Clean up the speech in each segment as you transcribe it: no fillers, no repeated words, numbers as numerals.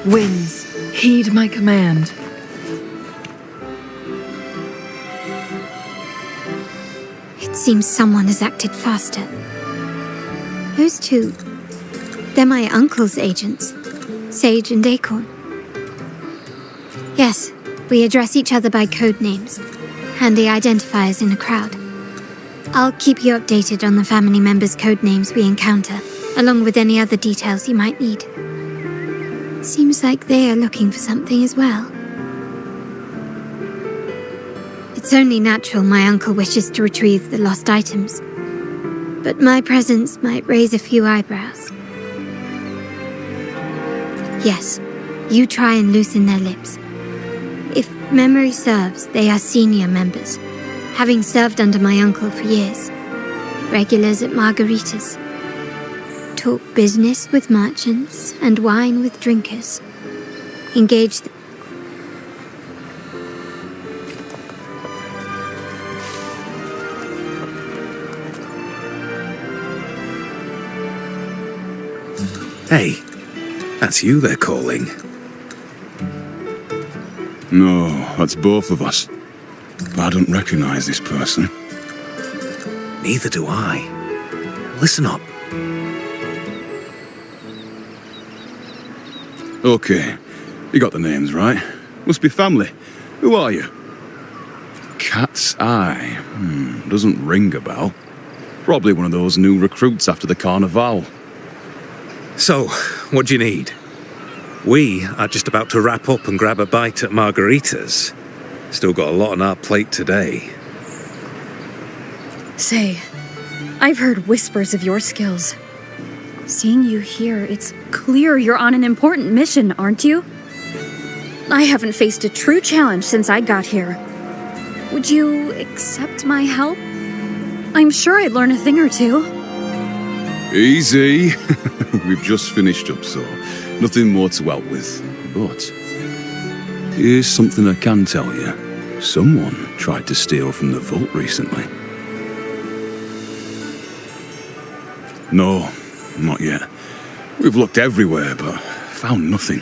Winds, heed my command. It seems someone has acted faster. Those two, they're my uncle's agents, Sage and Acorn. Yes, we address each other by code names, handy identifiers in a crowd. I'll keep you updated on the family members' code names we encounter, along with any other details you might need. Seems like they are looking for something as well. It's only natural my uncle wishes to retrieve the lost items, but my presence might raise a few eyebrows. Yes, you try and loosen their lips. If memory serves, they are senior members, having served under my uncle for years. Regulars at margaritas. Talk business with merchants and wine with drinkers. Engage. Hey, that's you they're calling. No, that's both of us. But I don't recognize this person. Neither do I. Listen up. Okay, you got the names right. Must be family. Who are you? Cat's Eye. Doesn't ring a bell. Probably one of those new recruits after the carnival. So, what do you need? We are just about to wrap up and grab a bite at margaritas. Still got a lot on our plate today. Say, I've heard whispers of your skills. Seeing you here, it's clear you're on an important mission, aren't you? I haven't faced a true challenge since I got here. Would you accept my help? I'm sure I'd learn a thing or two. Easy. We've just finished up, so nothing more to help with. But here's something I can tell you. Someone tried to steal from the vault recently. No, not yet. We've looked everywhere, but found nothing.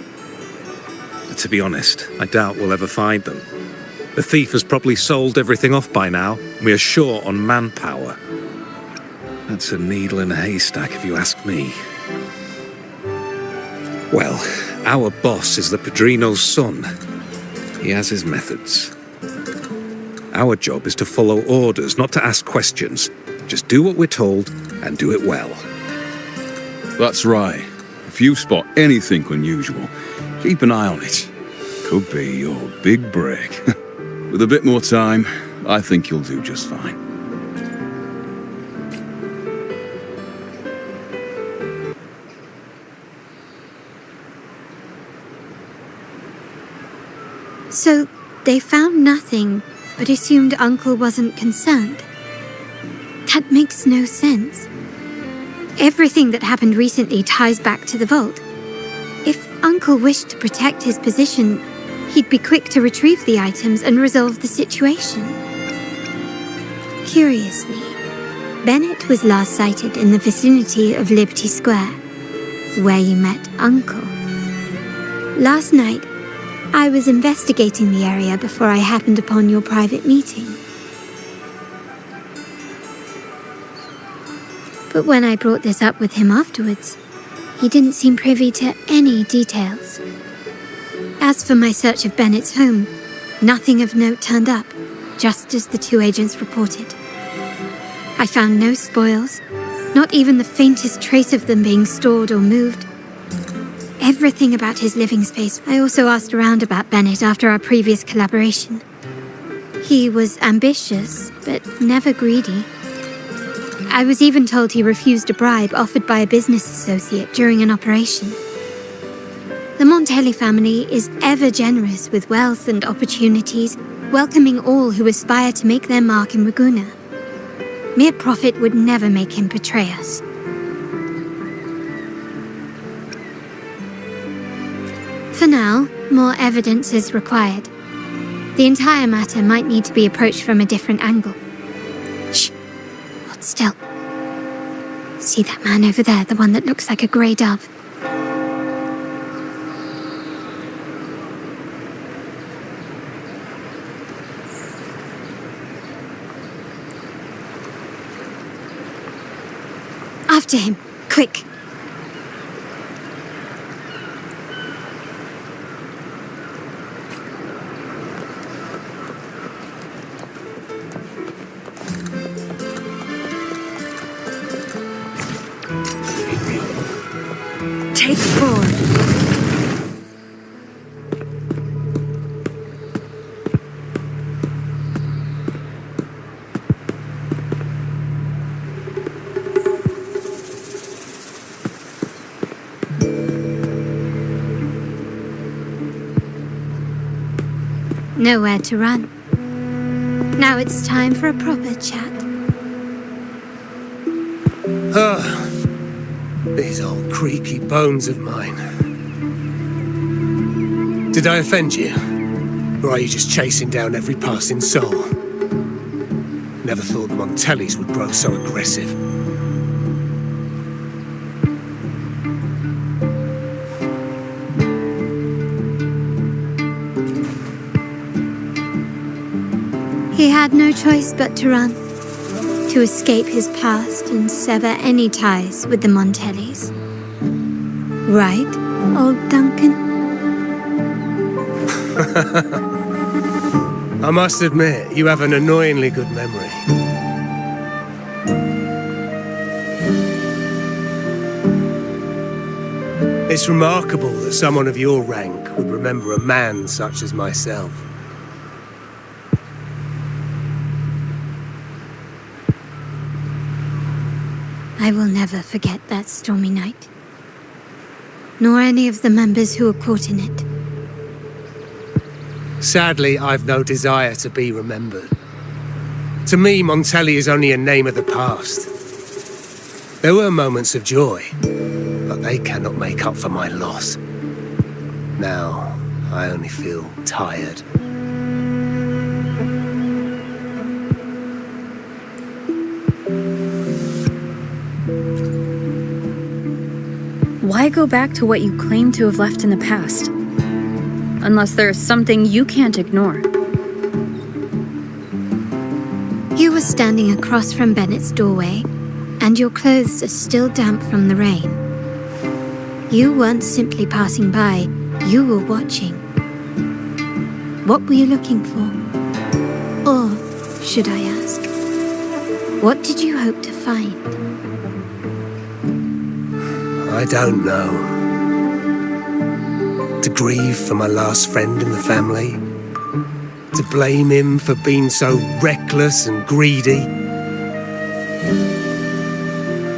To be honest, I doubt we'll ever find them. The thief has probably sold everything off by now. We are short on manpower. That's a needle in a haystack, if you ask me. Well, our boss is the Padrino's son. He has his methods. Our job is to follow orders, not to ask questions. Just do what we're told, and do it well. That's right. If you spot anything unusual, keep an eye on it. Could be your big break. With a bit more time, I think you'll do just fine. So, they found nothing, but assumed Uncle wasn't concerned. That makes no sense. Everything that happened recently ties back to the vault. If Uncle wished to protect his position, he'd be quick to retrieve the items and resolve the situation. Curiously, Bennett was last sighted in the vicinity of Liberty Square, where you met Uncle. Last night, I was investigating the area before I happened upon your private meeting. But when I brought this up with him afterwards, he didn't seem privy to any details. As for my search of Bennett's home, nothing of note turned up, just as the two agents reported. I found no spoils, not even the faintest trace of them being stored or moved. Everything about his living space. I also asked around about Bennett after our previous collaboration. He was ambitious, but never greedy. I was even told he refused a bribe offered by a business associate during an operation. The Montelli family is ever generous with wealth and opportunities, welcoming all who aspire to make their mark in Ragusa. Mere profit would never make him betray us. For now, more evidence is required. The entire matter might need to be approached from a different angle. Shh, not still. See that man over there, the one that looks like a grey dove? After him, quick! Take 4. Nowhere to run. Now it's time for a proper chat. These old creaky bones of mine. Did I offend you? Or are you just chasing down every passing soul? Never thought the Montellis would grow so aggressive. He had no choice but to run, to escape his past and sever any ties with the Montellis. Right, old Duncan? I must admit, you have an annoyingly good memory. It's remarkable that someone of your rank would remember a man such as myself. I will never forget that stormy night. Nor any of the members who were caught in it. Sadly, I've no desire to be remembered. To me, Montelli is only a name of the past. There were moments of joy, but they cannot make up for my loss. Now, I only feel tired. Why go back to what you claim to have left in the past? Unless there is something you can't ignore. You were standing across from Bennett's doorway, and your clothes are still damp from the rain. You weren't simply passing by, you were watching. What were you looking for? Or, should I ask, what did you hope to find? I don't know. To grieve for my last friend in the family? To blame him for being so reckless and greedy?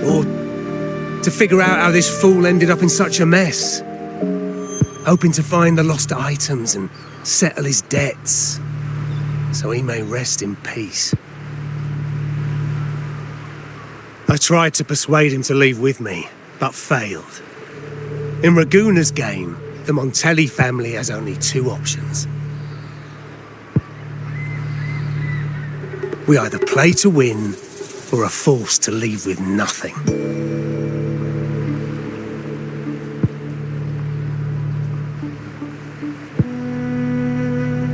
Or to figure out how this fool ended up in such a mess? Hoping to find the lost items and settle his debts, so he may rest in peace. I tried to persuade him to leave with me, but failed. In Raguna's game, the Montelli family has only 2 options. We either play to win, or are forced to leave with nothing.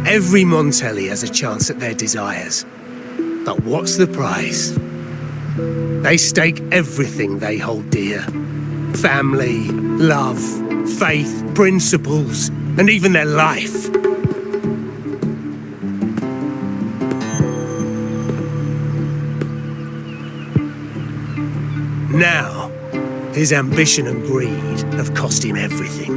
Every Montelli has a chance at their desires. But what's the price? They stake everything they hold dear. Family, love, faith, principles, and even their life. Now, his ambition and greed have cost him everything.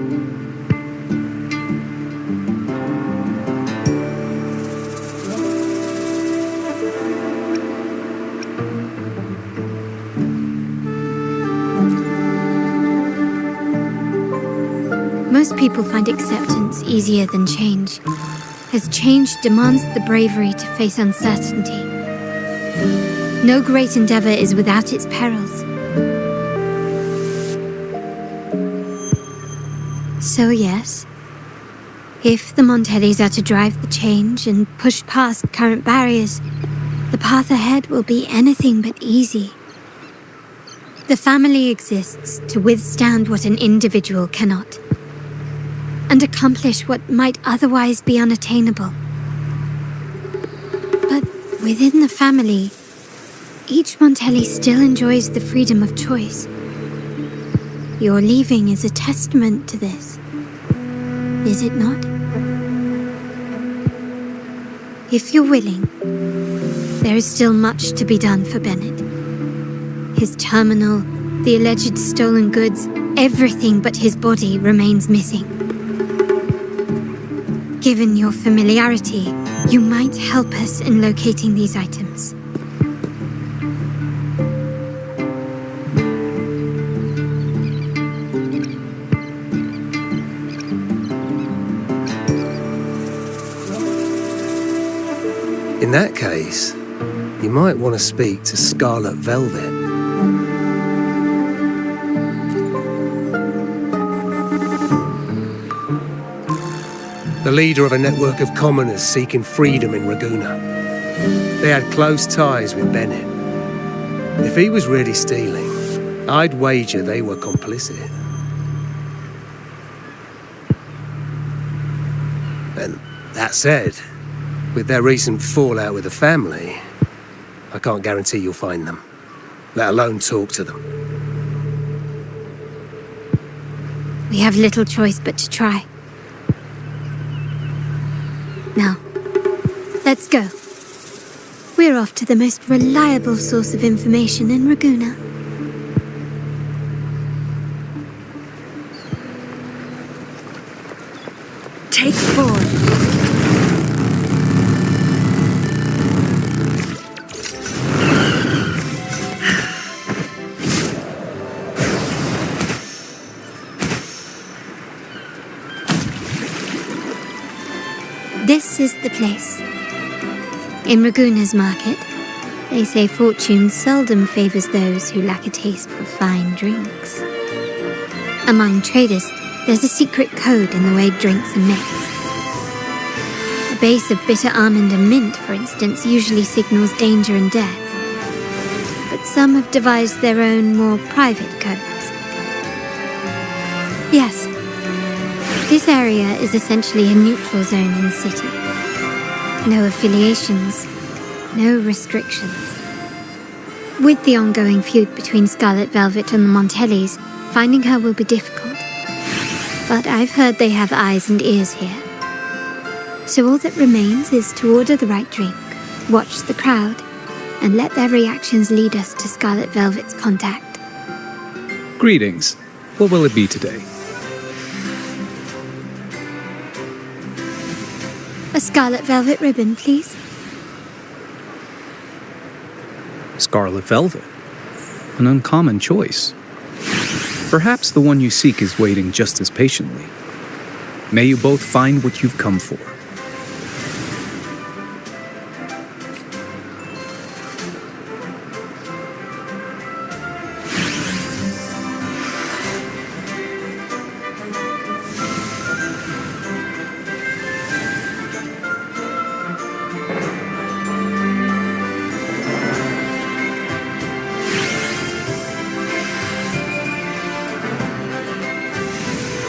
Most people find acceptance easier than change, as change demands the bravery to face uncertainty. No great endeavor is without its perils. So yes, if the Montellis are to drive the change and push past current barriers, the path ahead will be anything but easy. The family exists to withstand what an individual cannot, and accomplish what might otherwise be unattainable. But within the family, each Montelli still enjoys the freedom of choice. Your leaving is a testament to this, is it not? If you're willing, there is still much to be done for Bennett. His terminal, the alleged stolen goods, everything but his body remains missing. Given your familiarity, you might help us in locating these items. In that case, you might want to speak to Scarlet Velvet. The leader of a network of commoners seeking freedom in Ragusa. They had close ties with Bennett. If he was really stealing, I'd wager they were complicit. And that said, with their recent fallout with the family, I can't guarantee you'll find them, let alone talk to them. We have little choice but to try. Now, let's go. We're off to the most reliable source of information in Ragusa. Take 4. This is the place. In Ragusa's market, they say fortune seldom favors those who lack a taste for fine drinks. Among traders, there's a secret code in the way drinks are mixed. A base of bitter almond and mint, for instance, usually signals danger and death. But some have devised their own, more private codes. Yes, this area is essentially a neutral zone in the city. No affiliations, no restrictions. With the ongoing feud between Scarlet Velvet and the Montellis, finding her will be difficult. But I've heard they have eyes and ears here. So all that remains is to order the right drink, watch the crowd, and let their reactions lead us to Scarlet Velvet's contact. Greetings. What will it be today? A scarlet velvet ribbon, please. Scarlet velvet. An uncommon choice. Perhaps the one you seek is waiting just as patiently. May you both find what you've come for.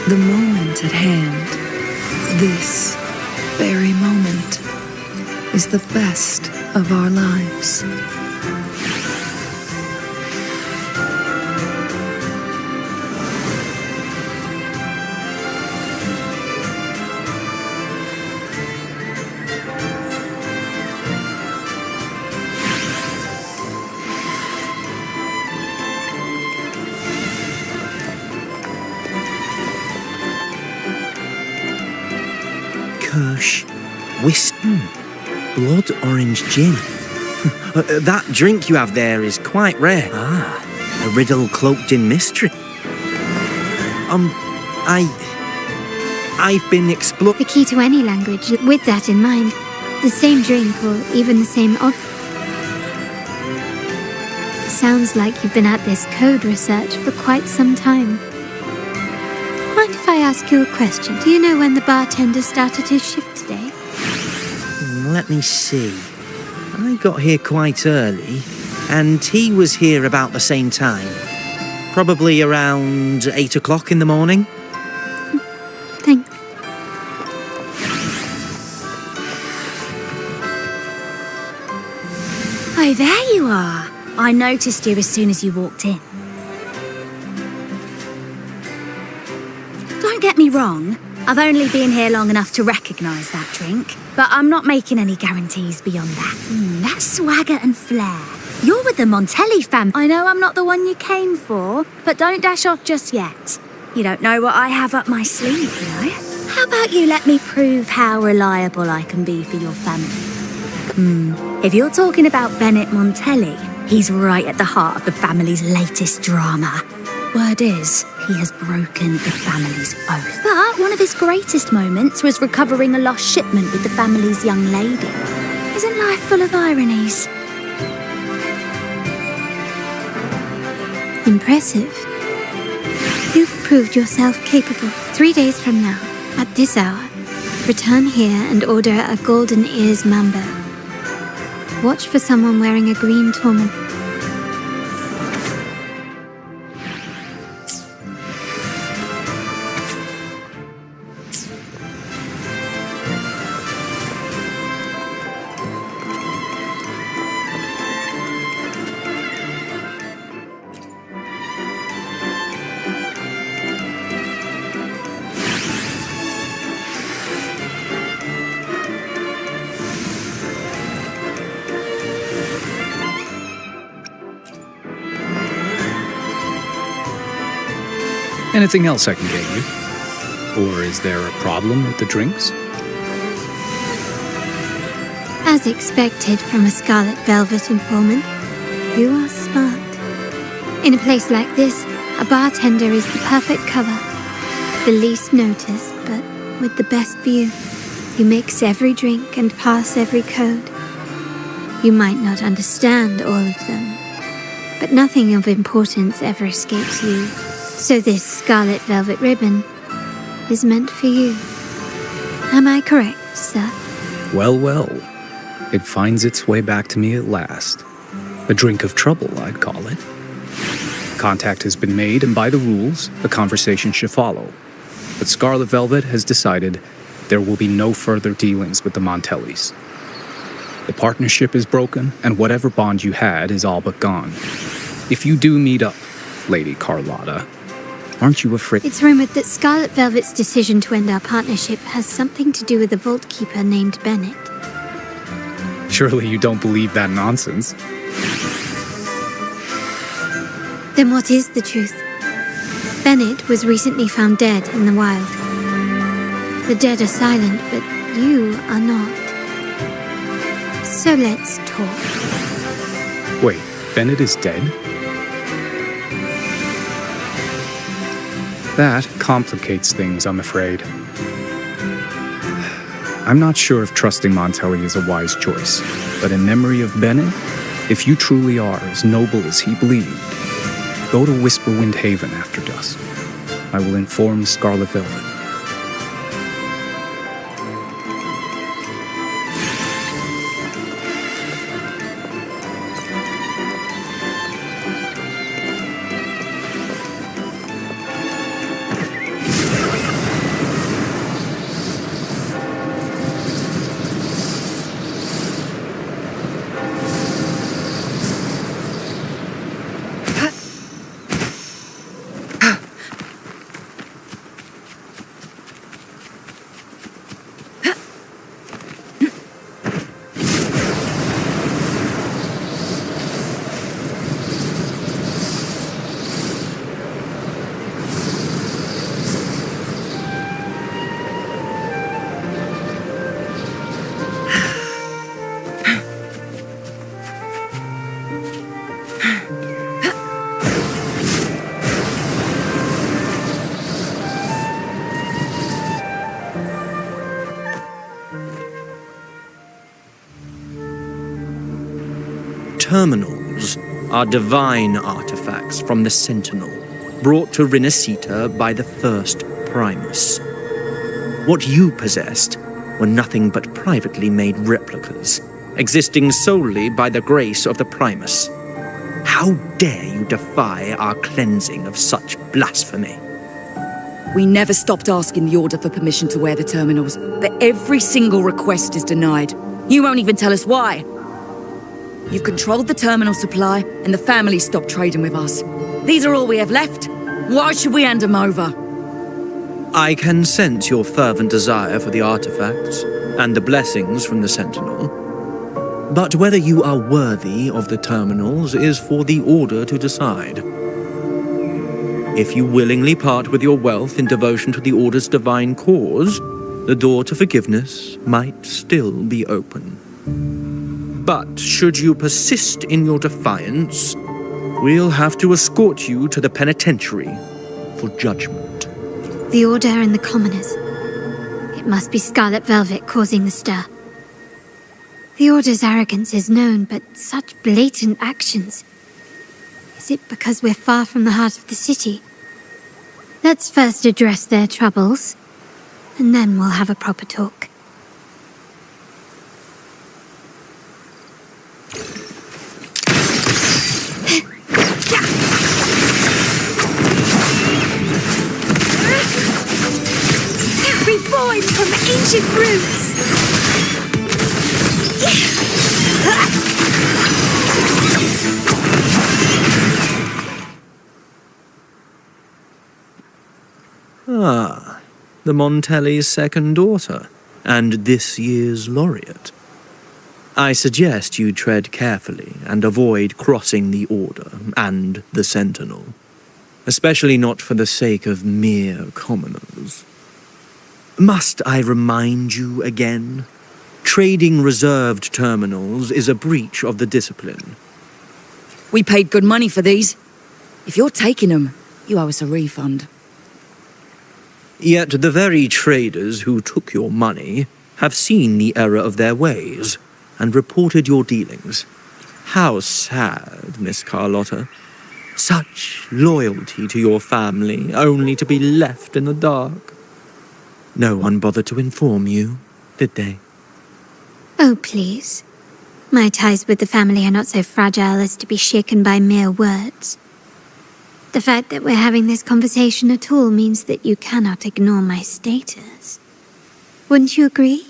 The moment at hand, this very moment, is the best of our lives. Kirsch, Whiston, blood orange gin. That drink you have there is quite rare. A riddle cloaked in mystery. I've been exploring. The key to any language, with that in mind, the same drink or even the same Sounds like you've been at this code research for quite some time. Mind if I ask you a question? Do you know when the bartender started his shift today? Let me see. I got here quite early, and he was here about the same time. Probably around 8 o'clock in the morning. Thanks. Oh, there you are. I noticed you as soon as you walked in. Don't get me wrong, I've only been here long enough to recognise that drink, but I'm not making any guarantees beyond that. That swagger and flair. You're with the Montelli fam. I know I'm not the one you came for, but don't dash off just yet. You don't know what I have up my sleeve, you know? How about you let me prove how reliable I can be for your family? If you're talking about Bennett Montelli, he's right at the heart of the family's latest drama. Word is, he has broken the family's oath. But one of his greatest moments was recovering a lost shipment with the family's young lady. Isn't life full of ironies? Impressive. You've proved yourself capable. 3 days from now, at this hour, return here and order a golden ears mambo. Watch for someone wearing a green turban. Anything else I can get you? Or is there a problem with the drinks? As expected from a Scarlet Velvet informant, you are smart. In a place like this, a bartender is the perfect cover. The least noticed, but with the best view. You mix every drink and pass every code. You might not understand all of them, but nothing of importance ever escapes you. So this Scarlet Velvet ribbon is meant for you. Am I correct, sir? Well, well. It finds its way back to me at last. A drink of trouble, I'd call it. Contact has been made, and by the rules, a conversation should follow. But Scarlet Velvet has decided there will be no further dealings with the Montellis. The partnership is broken, and whatever bond you had is all but gone. If you do meet up, Lady Carlotta, aren't you afraid? It's rumored that Scarlet Velvet's decision to end our partnership has something to do with a vault keeper named Bennett. Surely you don't believe that nonsense. Then what is the truth? Bennett was recently found dead in the wild. The dead are silent, but you are not. So let's talk. Wait, Bennett is dead? That complicates things, I'm afraid. I'm not sure if trusting Montelli is a wise choice, but in memory of Bennett, if you truly are as noble as he believed, go to Whisperwind Haven after dusk. I will inform Scarlet Velvet. Terminals are divine artifacts from the Sentinel, brought to Rinascita by the first Primus. What you possessed were nothing but privately made replicas, existing solely by the grace of the Primus. How dare you defy our cleansing of such blasphemy? We never stopped asking the Order for permission to wear the terminals, but every single request is denied. You won't even tell us why. You've controlled the terminal supply, and the family stopped trading with us. These are all we have left. Why should we hand them over? I can sense your fervent desire for the artifacts and the blessings from the Sentinel. But whether you are worthy of the terminals is for the Order to decide. If you willingly part with your wealth in devotion to the Order's divine cause, the door to forgiveness might still be open. But should you persist in your defiance, we'll have to escort you to the penitentiary for judgment. The Order and the commoners. It must be Scarlet Velvet causing the stir. The Order's arrogance is known, but such blatant actions. Is it because we're far from the heart of the city? Let's first address their troubles, and then we'll have a proper talk. Reborn from ancient roots! Ah, the Montelli's second daughter, and this year's laureate. I suggest you tread carefully and avoid crossing the Order and the Sentinel, especially not for the sake of mere commoners. Must I remind you again? Trading reserved terminals is a breach of the discipline. We paid good money for these. If you're taking them, you owe us a refund. Yet the very traders who took your money have seen the error of their ways and reported your dealings. How sad, Miss Carlotta. Such loyalty to your family, only to be left in the dark. No one bothered to inform you, did they? Oh, please. My ties with the family are not so fragile as to be shaken by mere words. The fact that we're having this conversation at all means that you cannot ignore my status. Wouldn't you agree?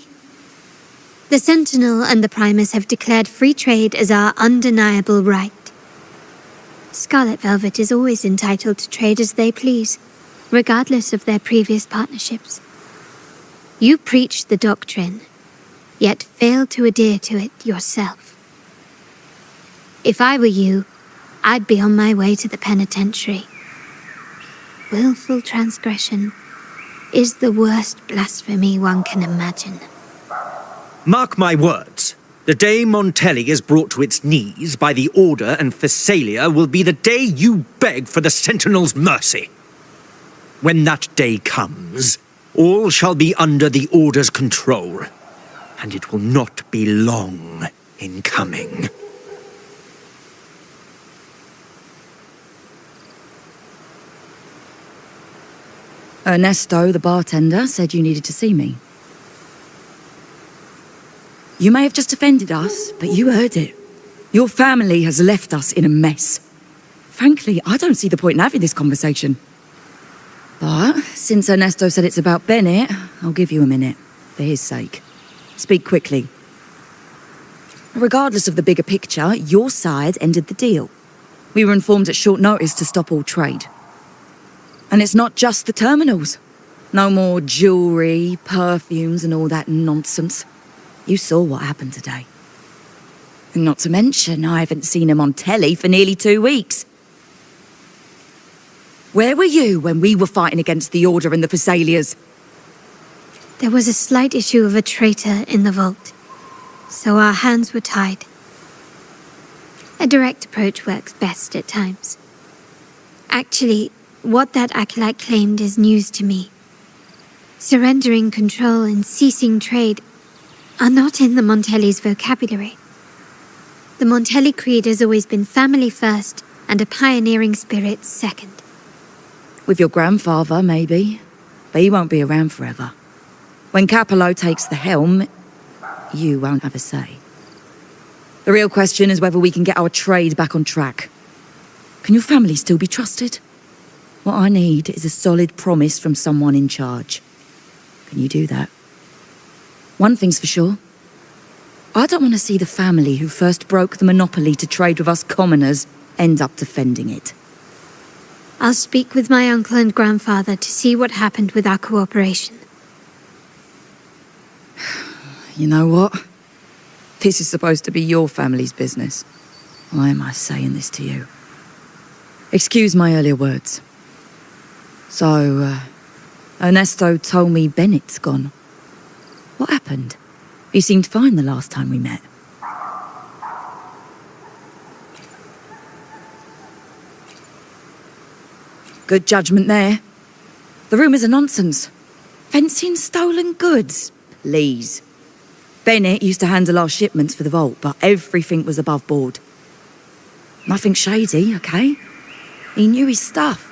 The Sentinel and the Primus have declared free trade as our undeniable right. Scarlet Velvet is always entitled to trade as they please, regardless of their previous partnerships. You preach the doctrine, yet fail to adhere to it yourself. If I were you, I'd be on my way to the penitentiary. Willful transgression is the worst blasphemy one can imagine. Mark my words. The day Montelli is brought to its knees by the Order and Phasalia will be the day you beg for the Sentinel's mercy. When that day comes, all shall be under the Order's control, and it will not be long in coming. Ernesto, the bartender, said you needed to see me. You may have just offended us, but you heard it. Your family has left us in a mess. Frankly, I don't see the point in having this conversation. But since Ernesto said it's about Bennett, I'll give you a minute, for his sake. Speak quickly. Regardless of the bigger picture, your side ended the deal. We were informed at short notice to stop all trade. And it's not just the terminals. No more jewellery, perfumes and all that nonsense. You saw what happened today. And not to mention, I haven't seen him on telly for nearly 2 weeks. Where were you when we were fighting against the Order and the Phasalias? There was a slight issue of a traitor in the vault, so our hands were tied. A direct approach works best at times. Actually, what that acolyte claimed is news to me. Surrendering control and ceasing trade are not in the Montelli's vocabulary. The Montelli creed has always been family first and a pioneering spirit second. With your grandfather, maybe. But he won't be around forever. When Capello takes the helm, you won't have a say. The real question is whether we can get our trade back on track. Can your family still be trusted? What I need is a solid promise from someone in charge. Can you do that? One thing's for sure. I don't want to see the family who first broke the monopoly to trade with us commoners end up defending it. I'll speak with my uncle and grandfather to see what happened with our cooperation. You know what? This is supposed to be your family's business. Why am I saying this to you? Excuse my earlier words. So, Ernesto told me Bennett's gone. What happened? He seemed fine the last time we met. Good judgment there. The rumours are nonsense. Fencing stolen goods, please. Bennett used to handle our shipments for the vault, but everything was above board. Nothing shady, okay? He knew his stuff.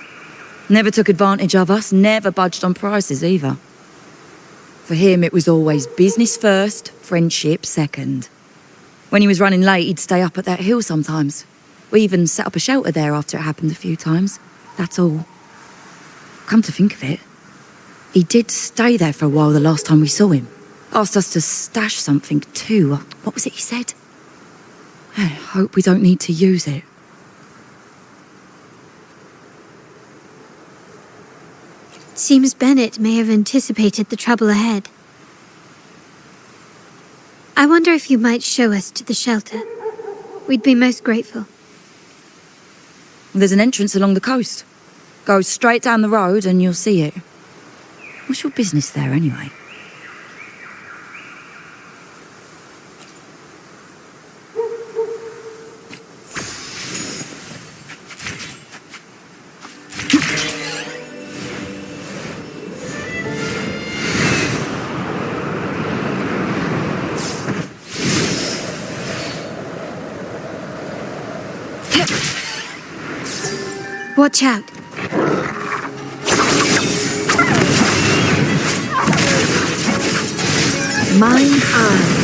Never took advantage of us, never budged on prices either. For him, it was always business first, friendship second. When he was running late, he'd stay up at that hill sometimes. We even set up a shelter there after it happened a few times. That's all. Come to think of it, he did stay there for a while the last time we saw him. Asked us to stash something too. What was it he said? I hope we don't need to use it. Seems Bennett may have anticipated the trouble ahead. I wonder if you might show us to the shelter. We'd be most grateful. There's an entrance along the coast. Go straight down the road and you'll see it. What's your business there anyway? Watch out. Mind's eye.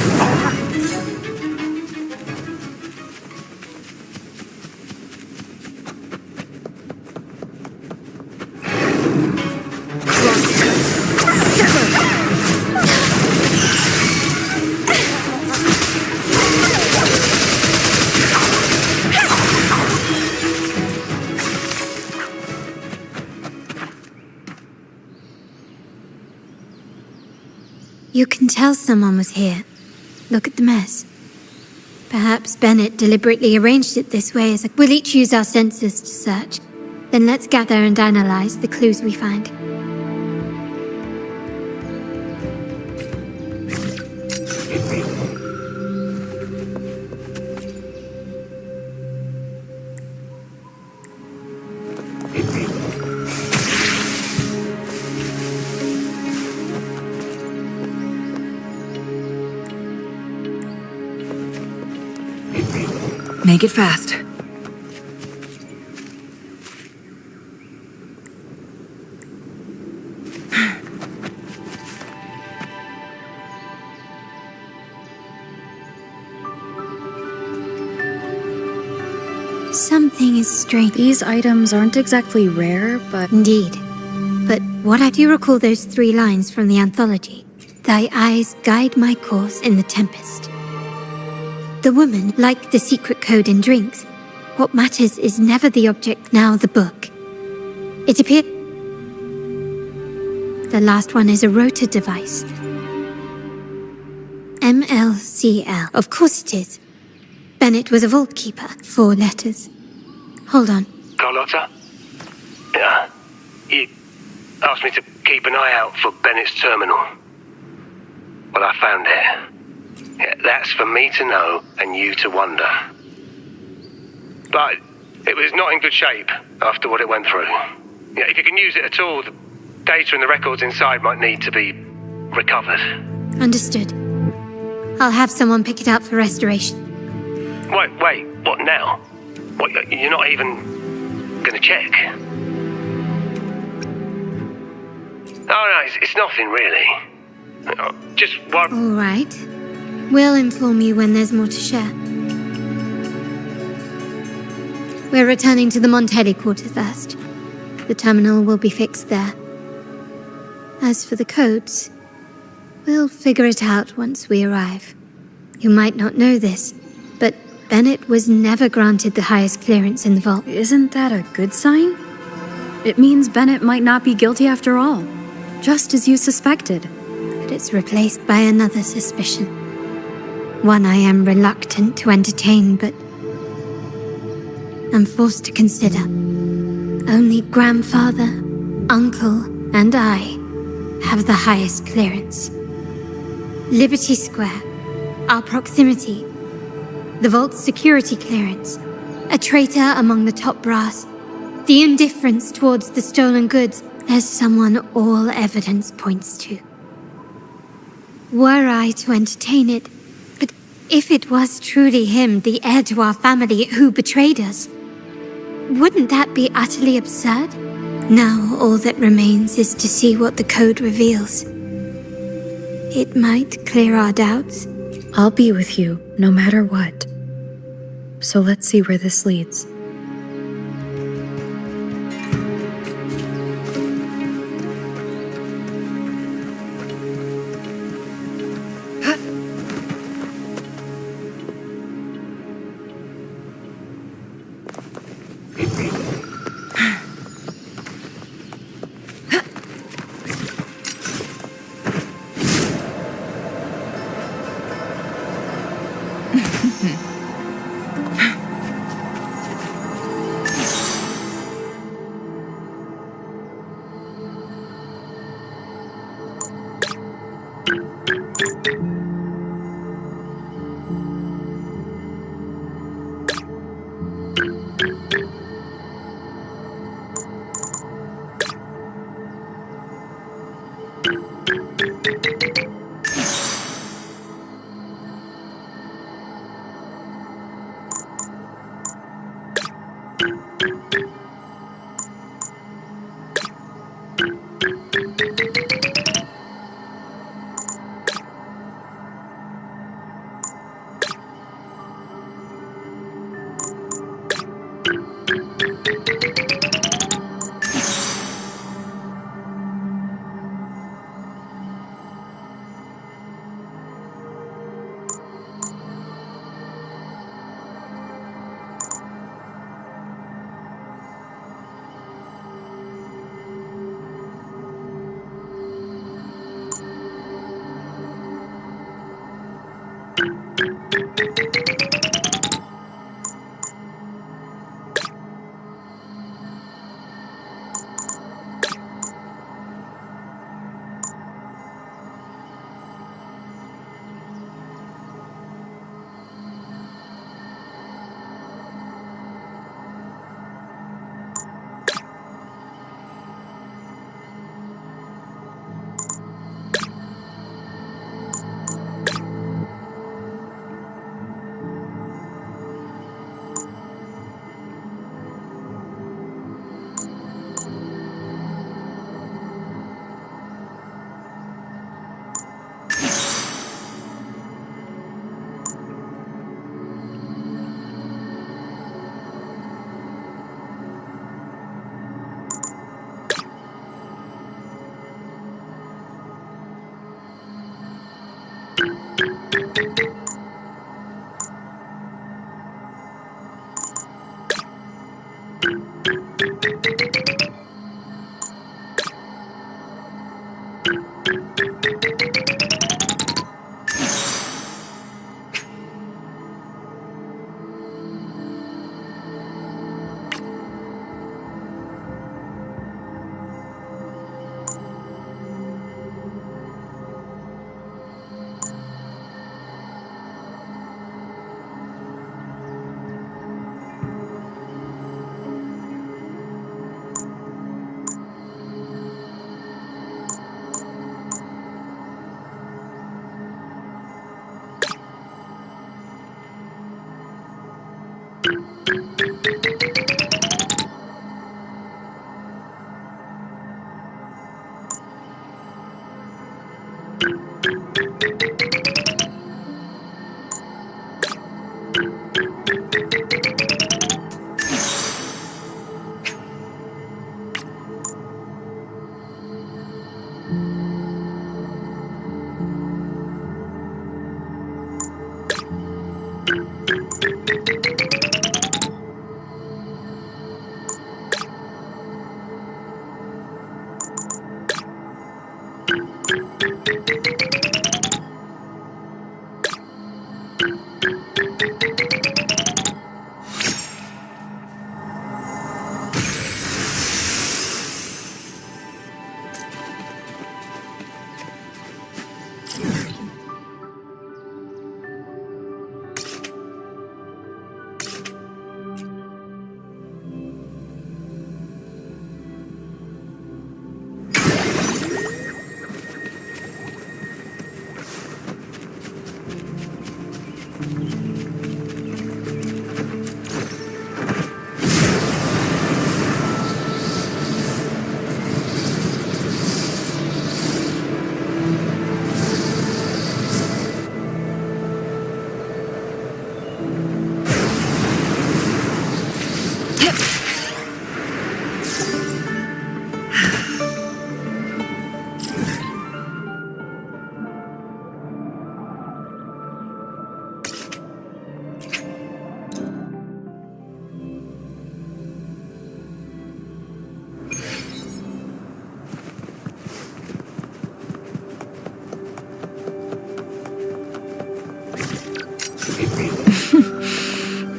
You can tell someone was here. Look at the mess. Perhaps Bennett deliberately arranged it this way as we'll each use our senses to search. Then let's gather and analyze the clues we find. Make it fast. Something is strange. These items aren't exactly rare, but... Indeed. But what I do recall those 3 lines from the anthology. Thy eyes guide my course in the tempest. The woman, like the secret code in drinks, what matters is never the object, now the book. It appeared... The last one is a rotor device. MLCL. Of course it is. Bennett was a vault keeper. 4 letters. Hold on. Carlotta? Yeah. You asked me to keep an eye out for Bennett's terminal. Well, I found it. Yeah, that's for me to know and you to wonder. But it was not in good shape after what it went through. Yeah, if you can use it at all, the data and the records inside might need to be recovered. Understood. I'll have someone pick it up for restoration. Wait, what now? What, you're not even gonna check? No, it's nothing really. Just one... All right. We'll inform you when there's more to share. We're returning to the Montelli quarter first. The terminal will be fixed there. As for the codes, we'll figure it out once we arrive. You might not know this, but Bennett was never granted the highest clearance in the vault. Isn't that a good sign? It means Bennett might not be guilty after all, just as you suspected. But it's replaced by another suspicion. One I am reluctant to entertain, but I'm forced to consider. Only grandfather, uncle, and I have the highest clearance. Liberty Square, our proximity, the vault's security clearance, a traitor among the top brass, the indifference towards the stolen goods. There's someone all evidence points to. Were I to entertain it, but if it was truly him, the heir to our family, who betrayed us, wouldn't that be utterly absurd? Now all that remains is to see what the code reveals. It might clear our doubts. I'll be with you, no matter what. So let's see where this leads.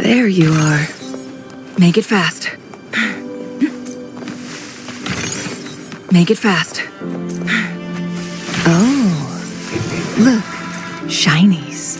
There you are. Make it fast. Make it fast. Oh, look, shinies.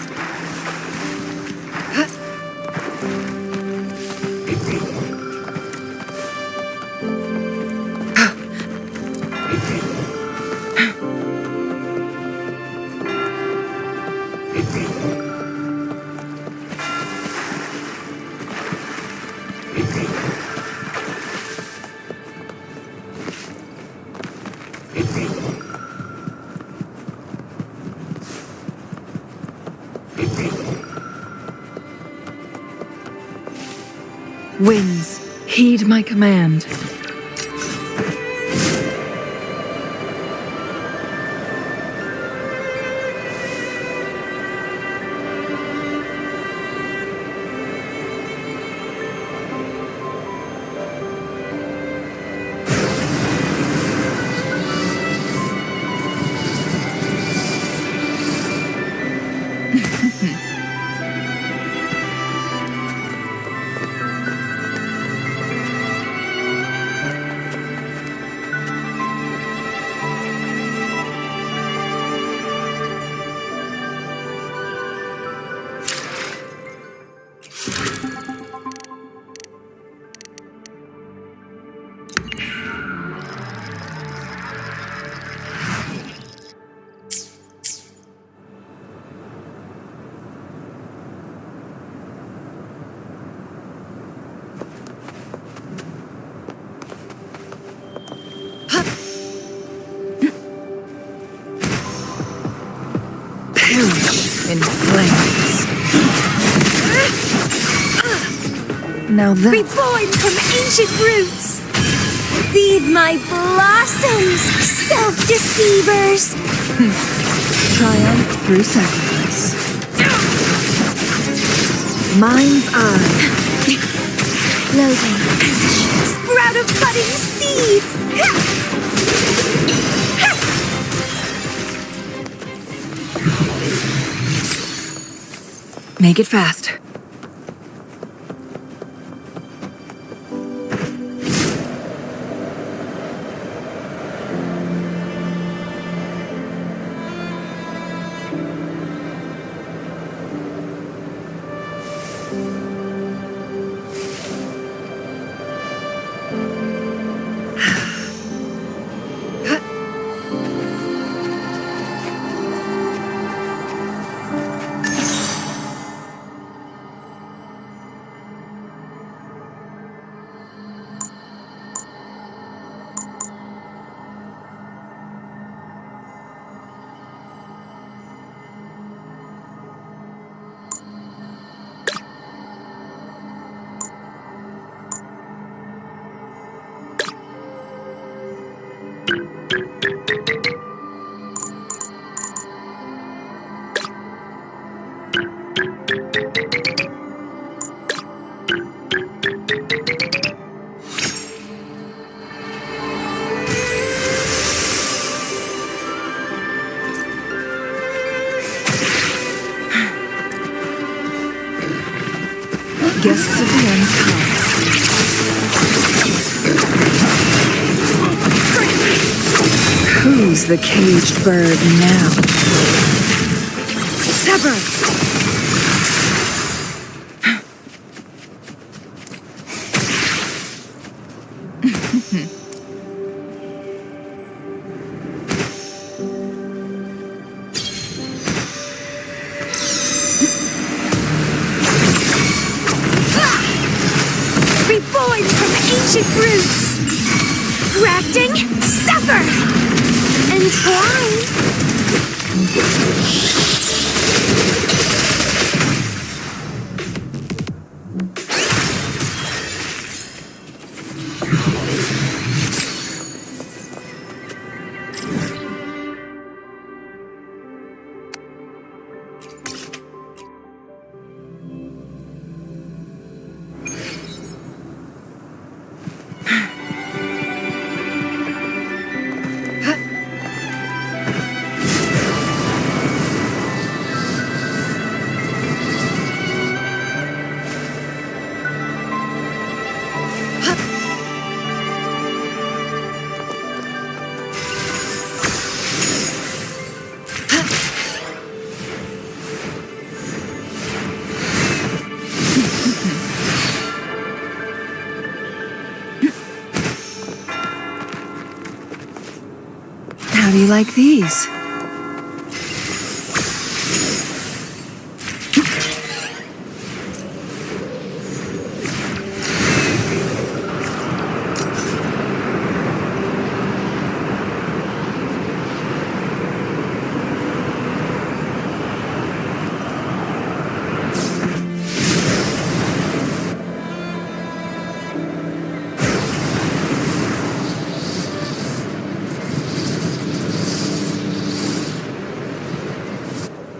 Winds, heed my command. In flames. Now that... Reborn from ancient roots! Feed my blossoms, self-deceivers! Triumph through sacrifice. Mind's eye. Loading. Sprout of budding seeds! Make it fast. Guests of the end come. Who's the caged bird now? Sever! Reborn from ancient roots! Grafting, sever! Entwine! How do you like these?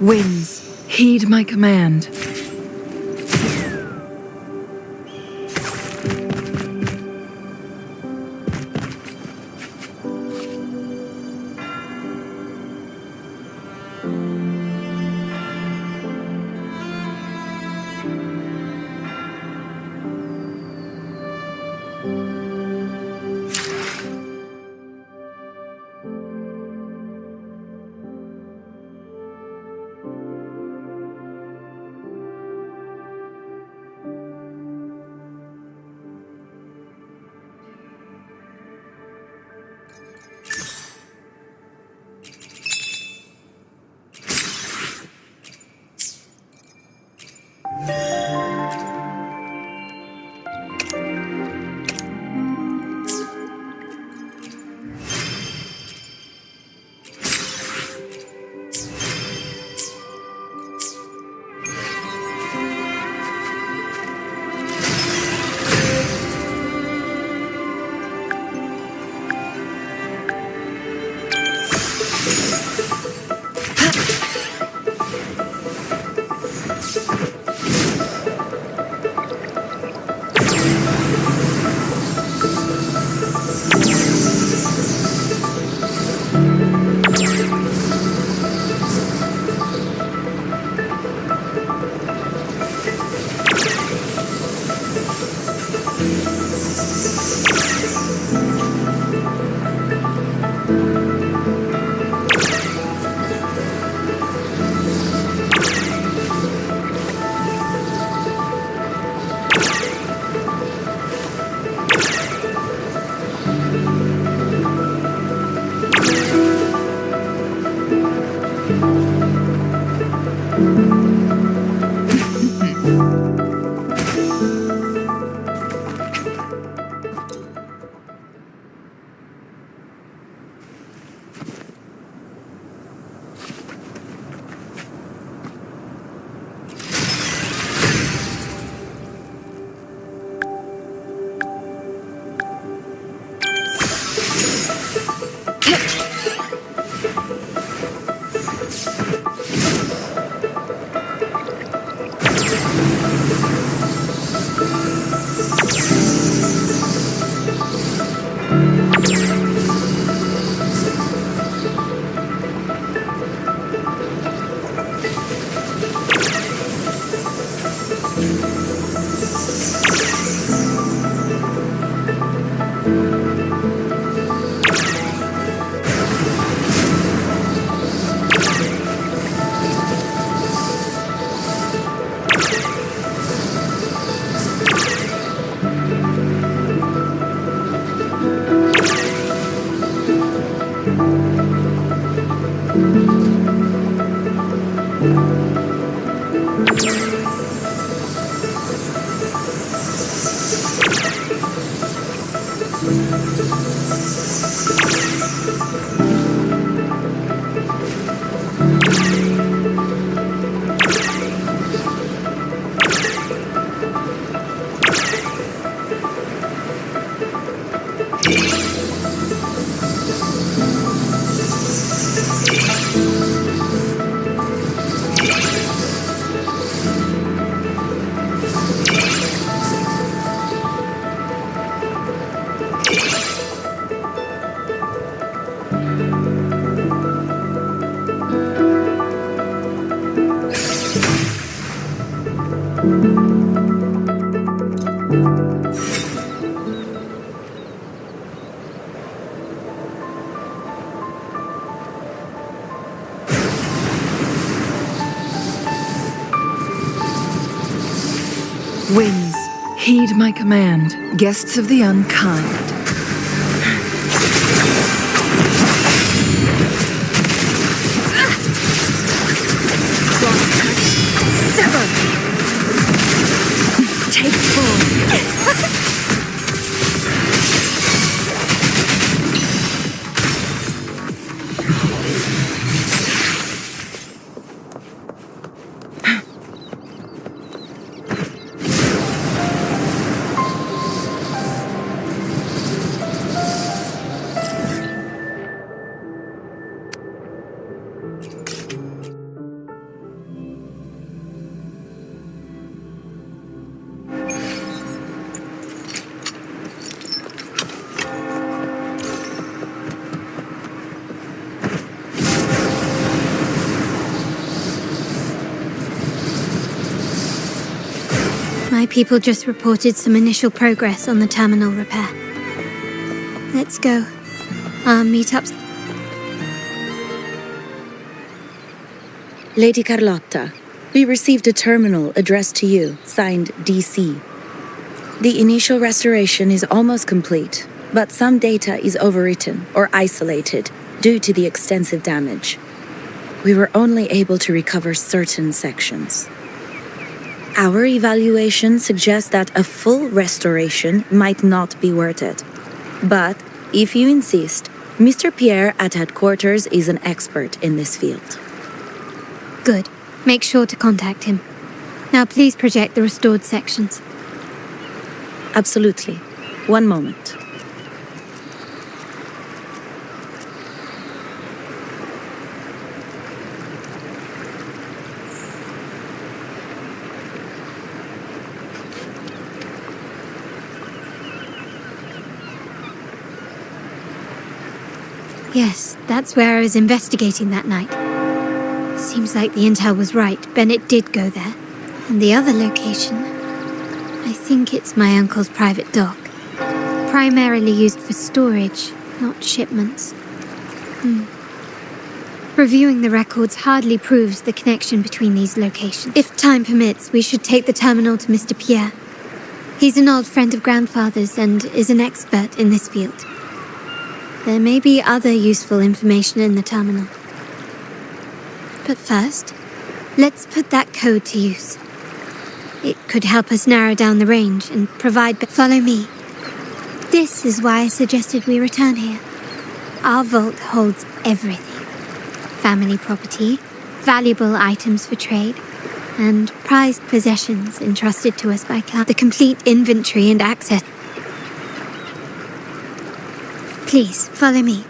Winds, heed my command. Winds, heed my command, guests of the unkind. Take 4. My people just reported some initial progress on the terminal repair. Let's go. Our meetup's... Lady Carlotta, we received a terminal addressed to you, signed DC. The initial restoration is almost complete, but some data is overwritten or isolated due to the extensive damage. We were only able to recover certain sections. Our evaluation suggests that a full restoration might not be worth it. But, if you insist, Mr. Pierre at headquarters is an expert in this field. Good. Make sure to contact him. Now please project the restored sections. Absolutely. One moment. Yes, that's where I was investigating that night. Seems like the intel was right. Bennett did go there. And the other location... I think it's my uncle's private dock. Primarily used for storage, not shipments. Reviewing the records hardly proves the connection between these locations. If time permits, we should take the terminal to Mr. Pierre. He's an old friend of grandfather's and is an expert in this field. There may be other useful information in the terminal. But first, let's put that code to use. It could help us narrow down the range and provide... Follow me. This is why I suggested we return here. Our vault holds everything. Family property, valuable items for trade, and prized possessions entrusted to us by the complete inventory and access. Please, follow me.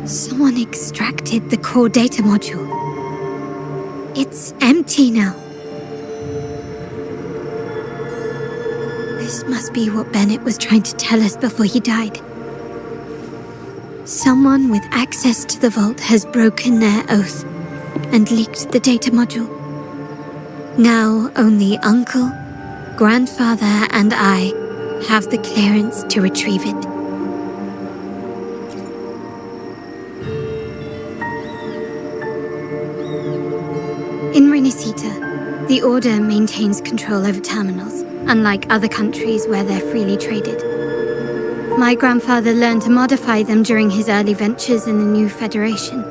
Someone extracted the core data module. It's empty now. This must be what Bennett was trying to tell us before he died. Someone with access to the vault has broken their oath and leaked the data module. Now only Uncle, Grandfather, and I have the clearance to retrieve it. In Rinascita, the Order maintains control over terminals, unlike other countries where they're freely traded. My grandfather learned to modify them during his early ventures in the new Federation.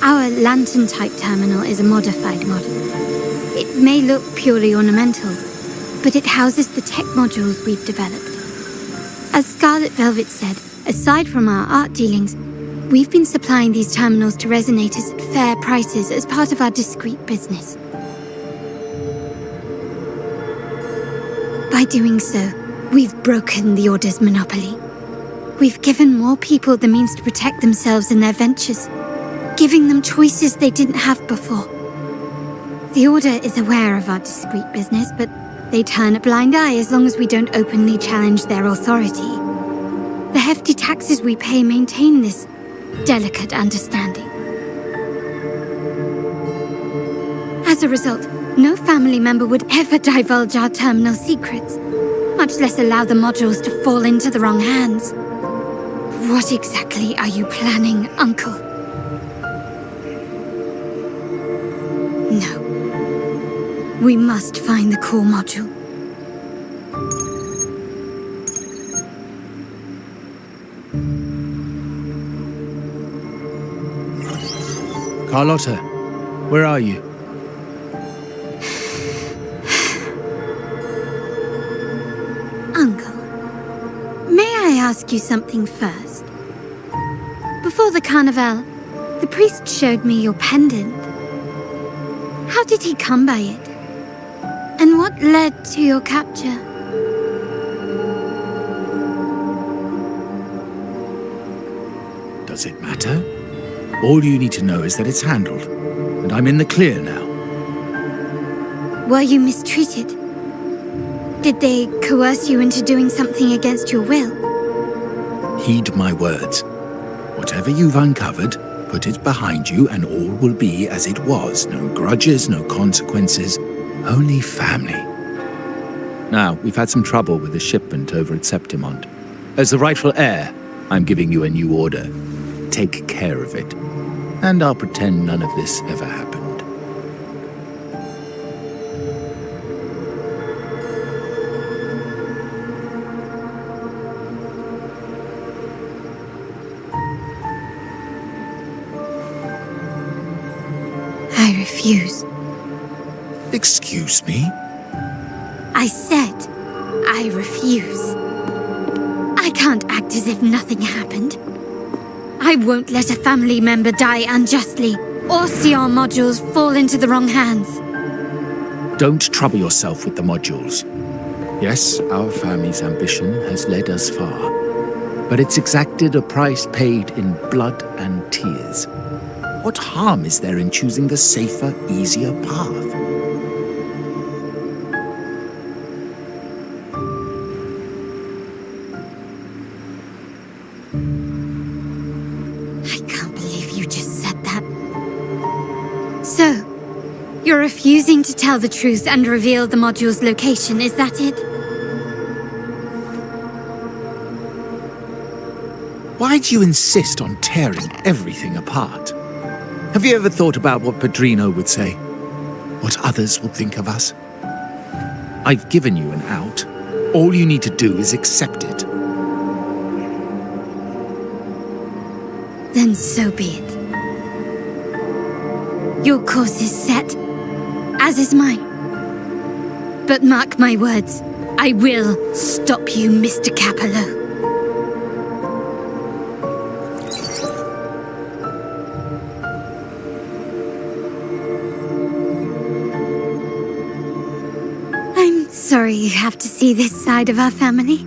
Our lantern-type terminal is a modified model. It may look purely ornamental, but it houses the tech modules we've developed. As Scarlet Velvet said, aside from our art dealings, we've been supplying these terminals to resonators at fair prices as part of our discreet business. By doing so, we've broken the Order's monopoly. We've given more people the means to protect themselves in their ventures, giving them choices they didn't have before. The Order is aware of our discreet business, but they turn a blind eye as long as we don't openly challenge their authority. The hefty taxes we pay maintain this delicate understanding. As a result, no family member would ever divulge our terminal secrets, much less allow the modules to fall into the wrong hands. What exactly are you planning, Uncle? No. We must find the core module. Carlotta, where are you? Uncle, may I ask you something first? Before the carnival, the priest showed me your pendant. How did he come by it? And what led to your capture? Does it matter? All you need to know is that it's handled, and I'm in the clear now. Were you mistreated? Did they coerce you into doing something against your will? Heed my words. Whatever you've uncovered, put it behind you and all will be as it was. No grudges, no consequences, only family. Now, we've had some trouble with the shipment over at Septimont. As the rightful heir, I'm giving you a new order. Take care of it. And I'll pretend none of this ever happened. I refuse. Excuse me? I said I refuse. I can't act as if nothing happened. I won't let a family member die unjustly, or see our modules fall into the wrong hands. Don't trouble yourself with the modules. Yes, our family's ambition has led us far, but it's exacted a price paid in blood and tears. What harm is there in choosing the safer, easier path? So, you're refusing to tell the truth and reveal the module's location, is that it? Why do you insist on tearing everything apart? Have you ever thought about what Padrino would say? What others will think of us? I've given you an out. All you need to do is accept it. Then so be it. Your course is set, as is mine. But mark my words, I will stop you, Mr. Capello. I'm sorry you have to see this side of our family.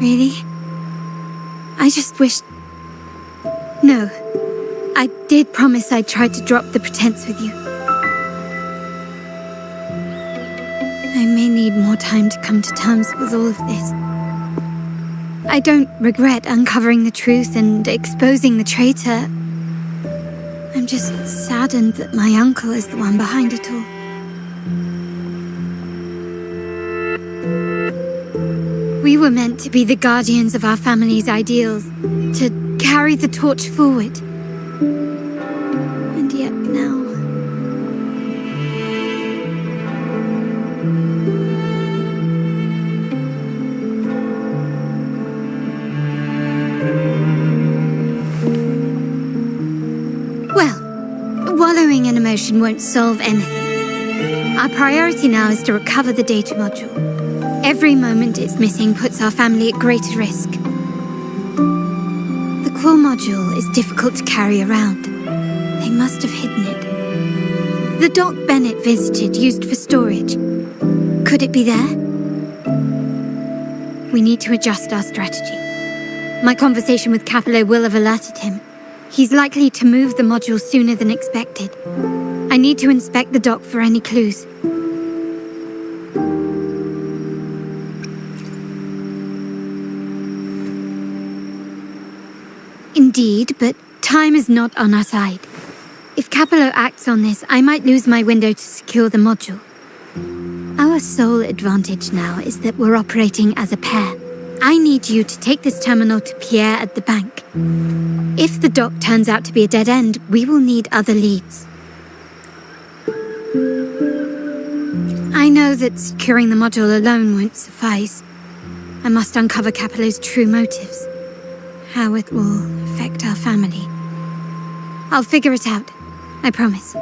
Really? I just wished... No. I did promise I'd try to drop the pretense with you. I may need more time to come to terms with all of this. I don't regret uncovering the truth and exposing the traitor. I'm just saddened that my uncle is the one behind it all. We were meant to be the guardians of our family's ideals, to carry the torch forward. And yet now... Well, wallowing in emotion won't solve anything. Our priority now is to recover the data module. Every moment it's missing puts our family at greater risk. The core module is difficult to carry around. They must have hidden it. The dock Bennett visited used for storage. Could it be there? We need to adjust our strategy. My conversation with Capello will have alerted him. He's likely to move the module sooner than expected. I need to inspect the dock for any clues. Indeed, but time is not on our side. If Capello acts on this, I might lose my window to secure the module. Our sole advantage now is that we're operating as a pair. I need you to take this terminal to Pierre at the bank. If the dock turns out to be a dead end, we will need other leads. I know that securing the module alone won't suffice. I must uncover Capello's true motives. How it will affect our family. I'll figure it out. I promise.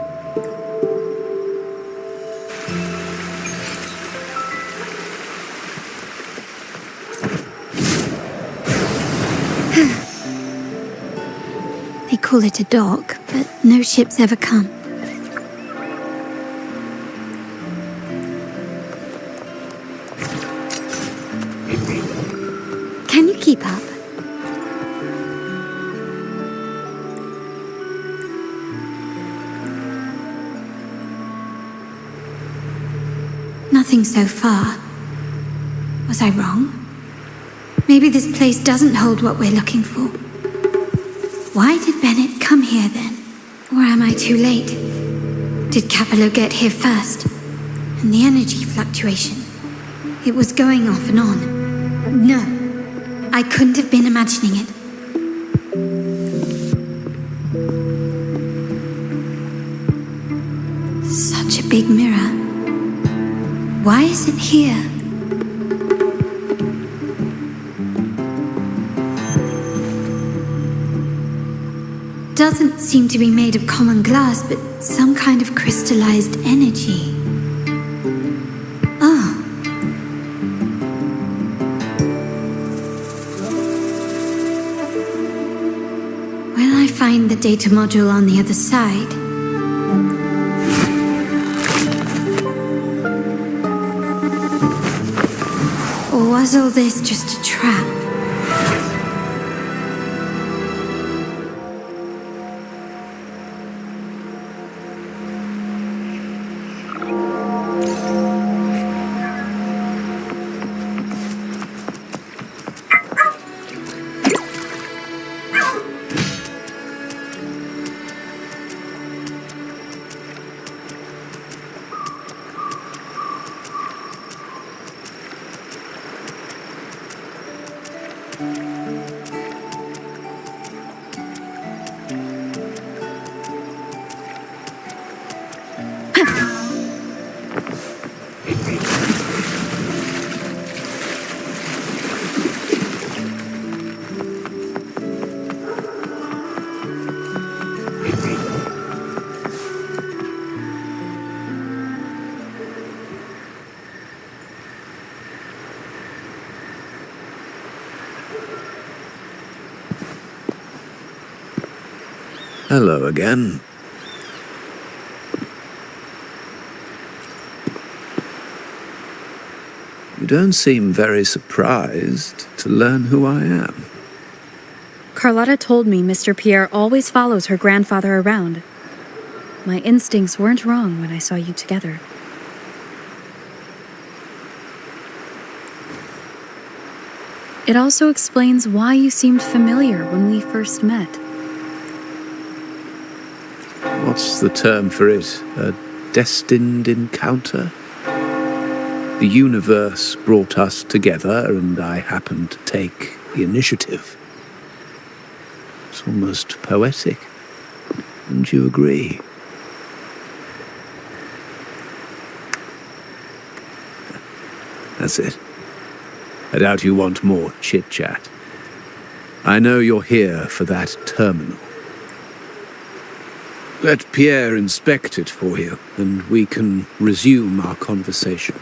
They call it a dock, but no ships ever come. Can you keep up? Nothing so far. Was I wrong? Maybe this place doesn't hold what we're looking for. Why did Bennett come here then? Or am I too late? Did Capello get here first? And the energy fluctuation. It was going off and on. No, I couldn't have been imagining it. Such a big mirror. Why is it here? Doesn't seem to be made of common glass, but some kind of crystallized energy. Oh. Will I find the data module on the other side? Or was all this just a trap? Hello again. You don't seem very surprised to learn who I am. Carlotta told me Mr. Pierre always follows her grandfather around. My instincts weren't wrong when I saw you together. It also explains why you seemed familiar when we first met. What's the term for it? A destined encounter? The universe brought us together, and I happened to take the initiative. It's almost poetic. Wouldn't you agree? That's it. I doubt you want more chit-chat. I know you're here for that terminal. Let Pierre inspect it for you, and we can resume our conversation.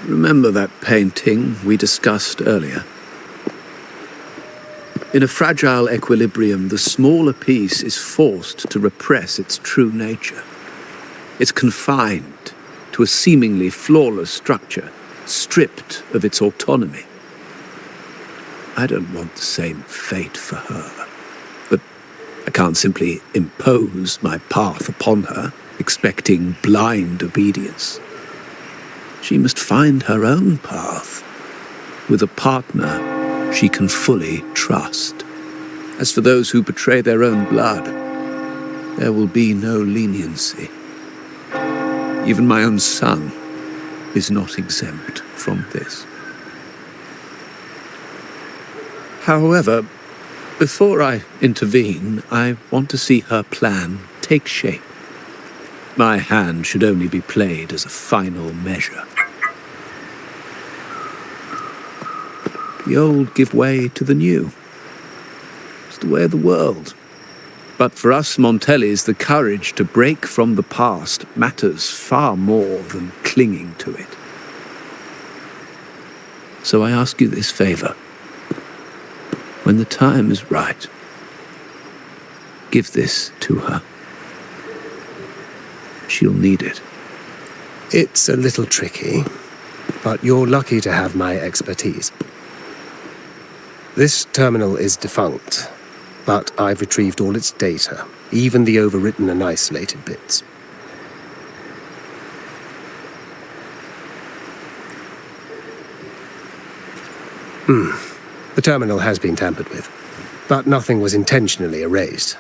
Remember that painting we discussed earlier? In a fragile equilibrium, the smaller piece is forced to repress its true nature. It's confined to a seemingly flawless structure, stripped of its autonomy. I don't want the same fate for her, but I can't simply impose my path upon her, expecting blind obedience. She must find her own path, with a partner she can fully trust. As for those who betray their own blood, there will be no leniency. Even my own son is not exempt from this. However, before I intervene, I want to see her plan take shape. My hand should only be played as a final measure. The old give way to the new. It's the way of the world. But for us Montellis, the courage to break from the past matters far more than clinging to it. So I ask you this favor. When the time is right, give this to her. She'll need it. It's a little tricky, but you're lucky to have my expertise. This terminal is defunct, but I've retrieved all its data, even the overwritten and isolated bits. The terminal has been tampered with, but nothing was intentionally erased.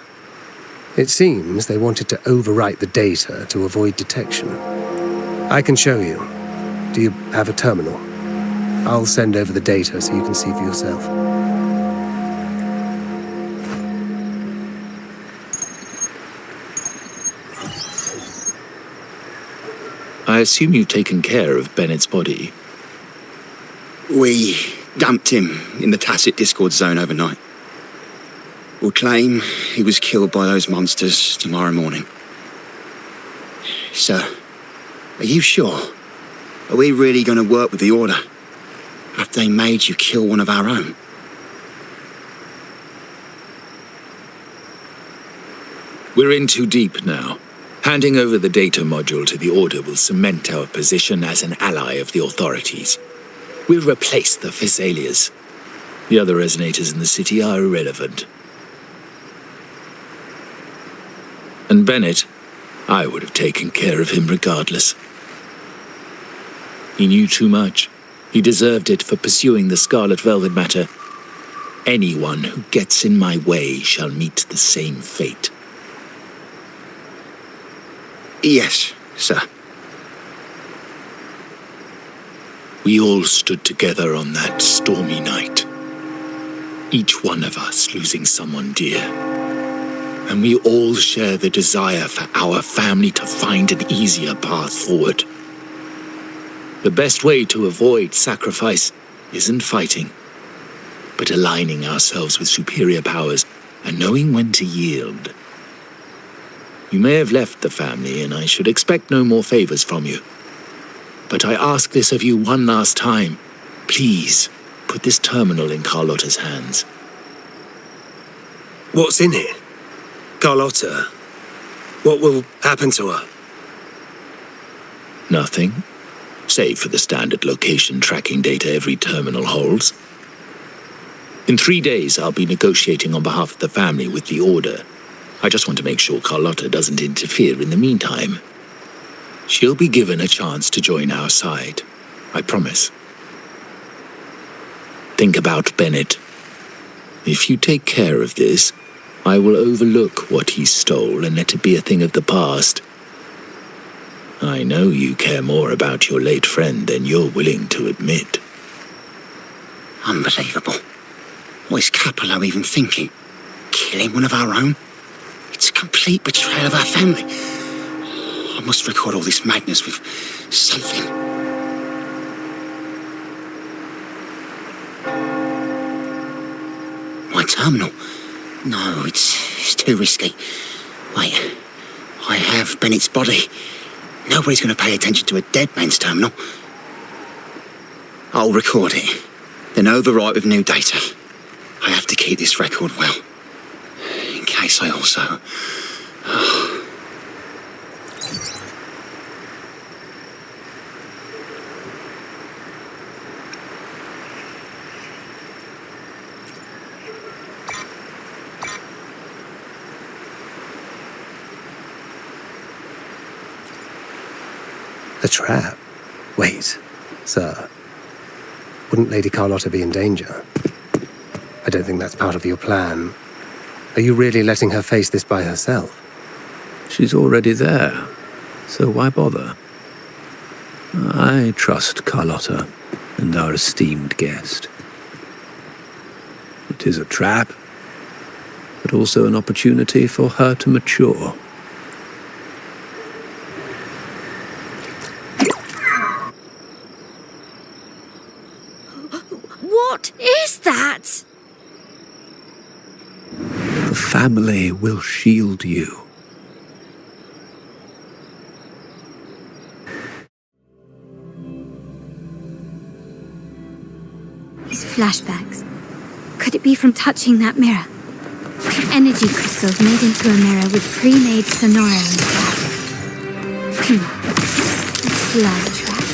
It seems they wanted to overwrite the data to avoid detection. I can show you. Do you have a terminal? I'll send over the data so you can see for yourself. I assume you've taken care of Bennett's body. We dumped him in the Tacit Discord zone overnight. We'll claim he was killed by those monsters tomorrow morning. Sir, are you sure? Are we really going to work with the Order after they made you kill one of our own? We're in too deep now. Handing over the data module to the Order will cement our position as an ally of the authorities. We'll replace the Physaelias. The other resonators in the city are irrelevant. And Bennett, I would have taken care of him regardless. He knew too much. He deserved it for pursuing the Scarlet Velvet matter. Anyone who gets in my way shall meet the same fate. Yes, sir. We all stood together on that stormy night. Each one of us losing someone dear. And we all share the desire for our family to find an easier path forward. The best way to avoid sacrifice isn't fighting, but aligning ourselves with superior powers and knowing when to yield. You may have left the family, and I should expect no more favors from you. But I ask this of you one last time. Please, put this terminal in Carlotta's hands. What's in it? Carlotta? What will happen to her? Nothing, save for the standard location tracking data every terminal holds. In 3 days, I'll be negotiating on behalf of the family with the Order. I just want to make sure Carlotta doesn't interfere in the meantime. She'll be given a chance to join our side, I promise. Think about Bennett. If you take care of this, I will overlook what he stole and let it be a thing of the past. I know you care more about your late friend than you're willing to admit. Unbelievable. What is Capello even thinking? Killing one of our own? It's a complete betrayal of our family. I must record all this madness with something. My terminal? No, it's too risky. Wait, I have Bennett's body. Nobody's going to pay attention to a dead man's terminal. I'll record it, then overwrite with new data. I have to keep this record well, in case I also... A trap? Wait, sir. Wouldn't Lady Carlotta be in danger? I don't think that's part of your plan. Are you really letting her face this by herself? She's already there, so why bother? I trust Carlotta and our esteemed guest. It is a trap, but also an opportunity for her to mature. What is that? The family will shield you. These flashbacks. Could it be from touching that mirror? Energy crystals made into a mirror with pre-made sonoro inside. A slide track.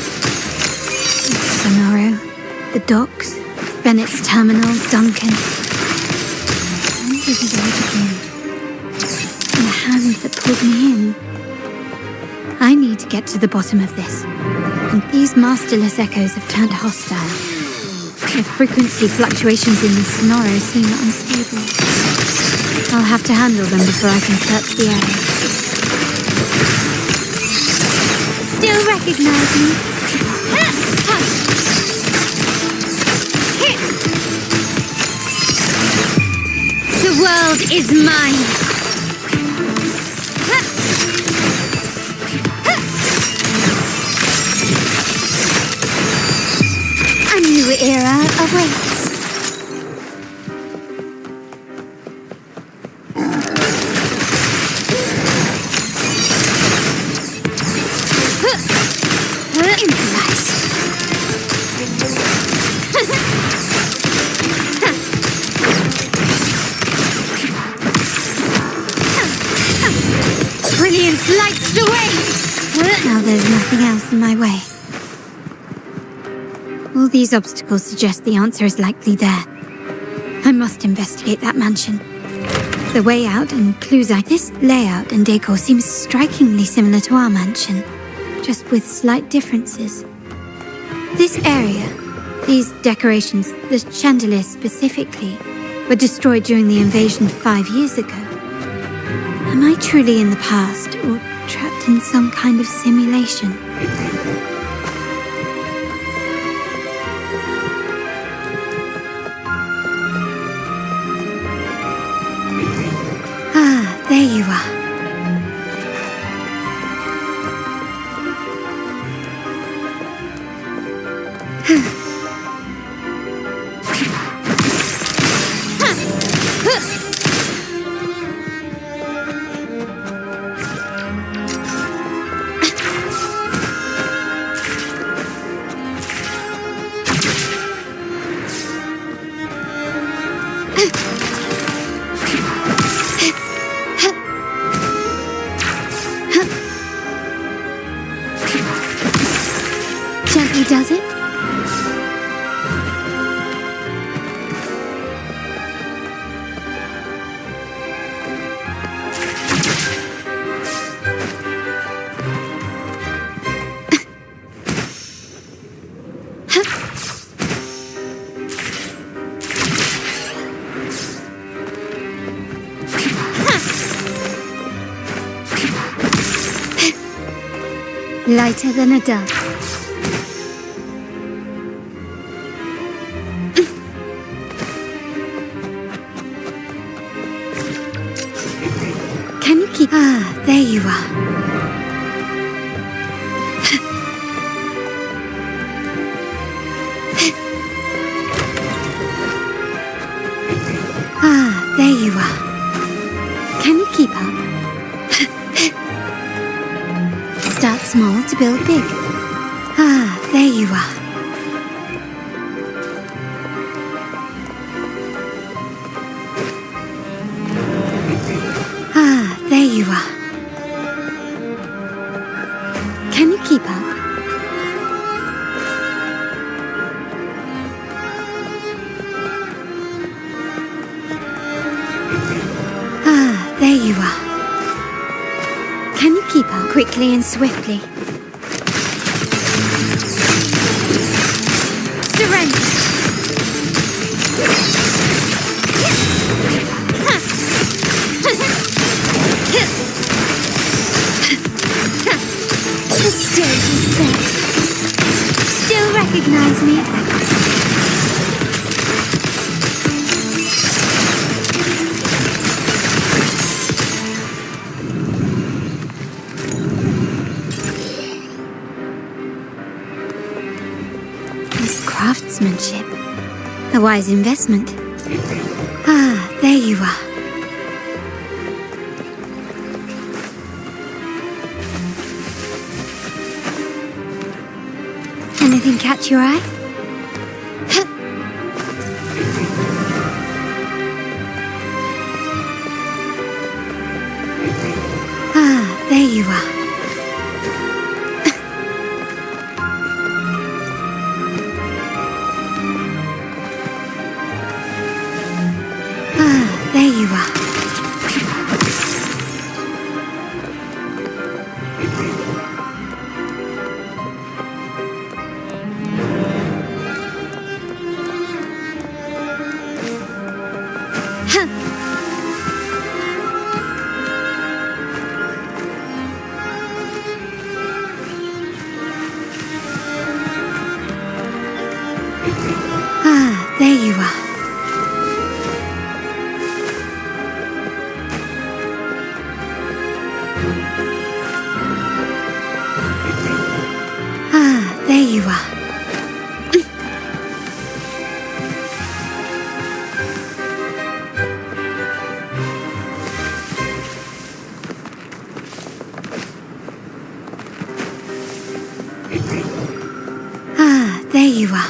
Sonoro, the docks, Bennett's terminal, Duncan. When did it all begin? And the hand that pulled me in. I need to get to the bottom of this. And these masterless echoes have turned hostile. The frequency fluctuations in the sonoro seem unstable. I'll have to handle them before I can search the area. Still recognize me? The world is mine! A new era awaits. Brilliance lights the way! Now there's nothing else in my way. All these obstacles suggest the answer is likely there. I must investigate that mansion. The way out and clues like this layout and decor seems strikingly similar to our mansion, just with slight differences. This area, these decorations, the chandelier specifically, were destroyed during the invasion 5 years ago. Am I truly in the past, or trapped in some kind of simulation? Ah, there you are. Gently does it? Lighter than a dove. Can you keep... Ah, there you are. Ah, there you are. Can you keep up? Start small to build big. Ah, there you are. Ah, there you are. Can you keep up? Ah, there you are. Can you keep up quickly and swiftly? Surrender! The stage is set. Still recognize me? This craftsmanship. A wise investment. Ah, there you are. Anything catch your eye? Ah, there you are. Ah, there you are. Ah, there you are. Ah, there you are. Ah, there you are.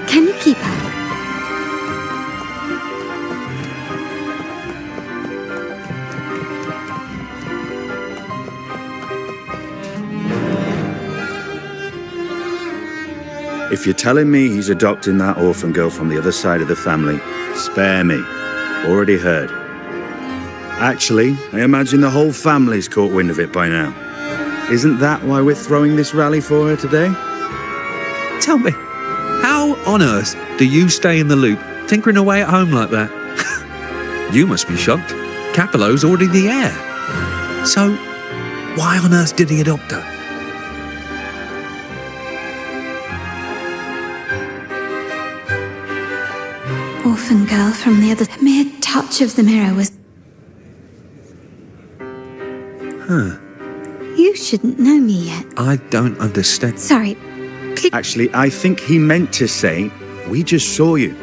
Can you keep up? If you're telling me he's adopting that orphan girl from the other side of the family, spare me. Already heard. Actually, I imagine the whole family's caught wind of it by now. Isn't that why we're throwing this rally for her today? Tell me, how on earth do you stay in the loop, tinkering away at home like that? You must be shocked. Capello's already the heir. So, why on earth did he adopt her? Orphan girl from the other... The mere touch of the mirror was... Huh. You shouldn't know me yet. I don't understand. Sorry. Actually, I think he meant to say, we just saw you.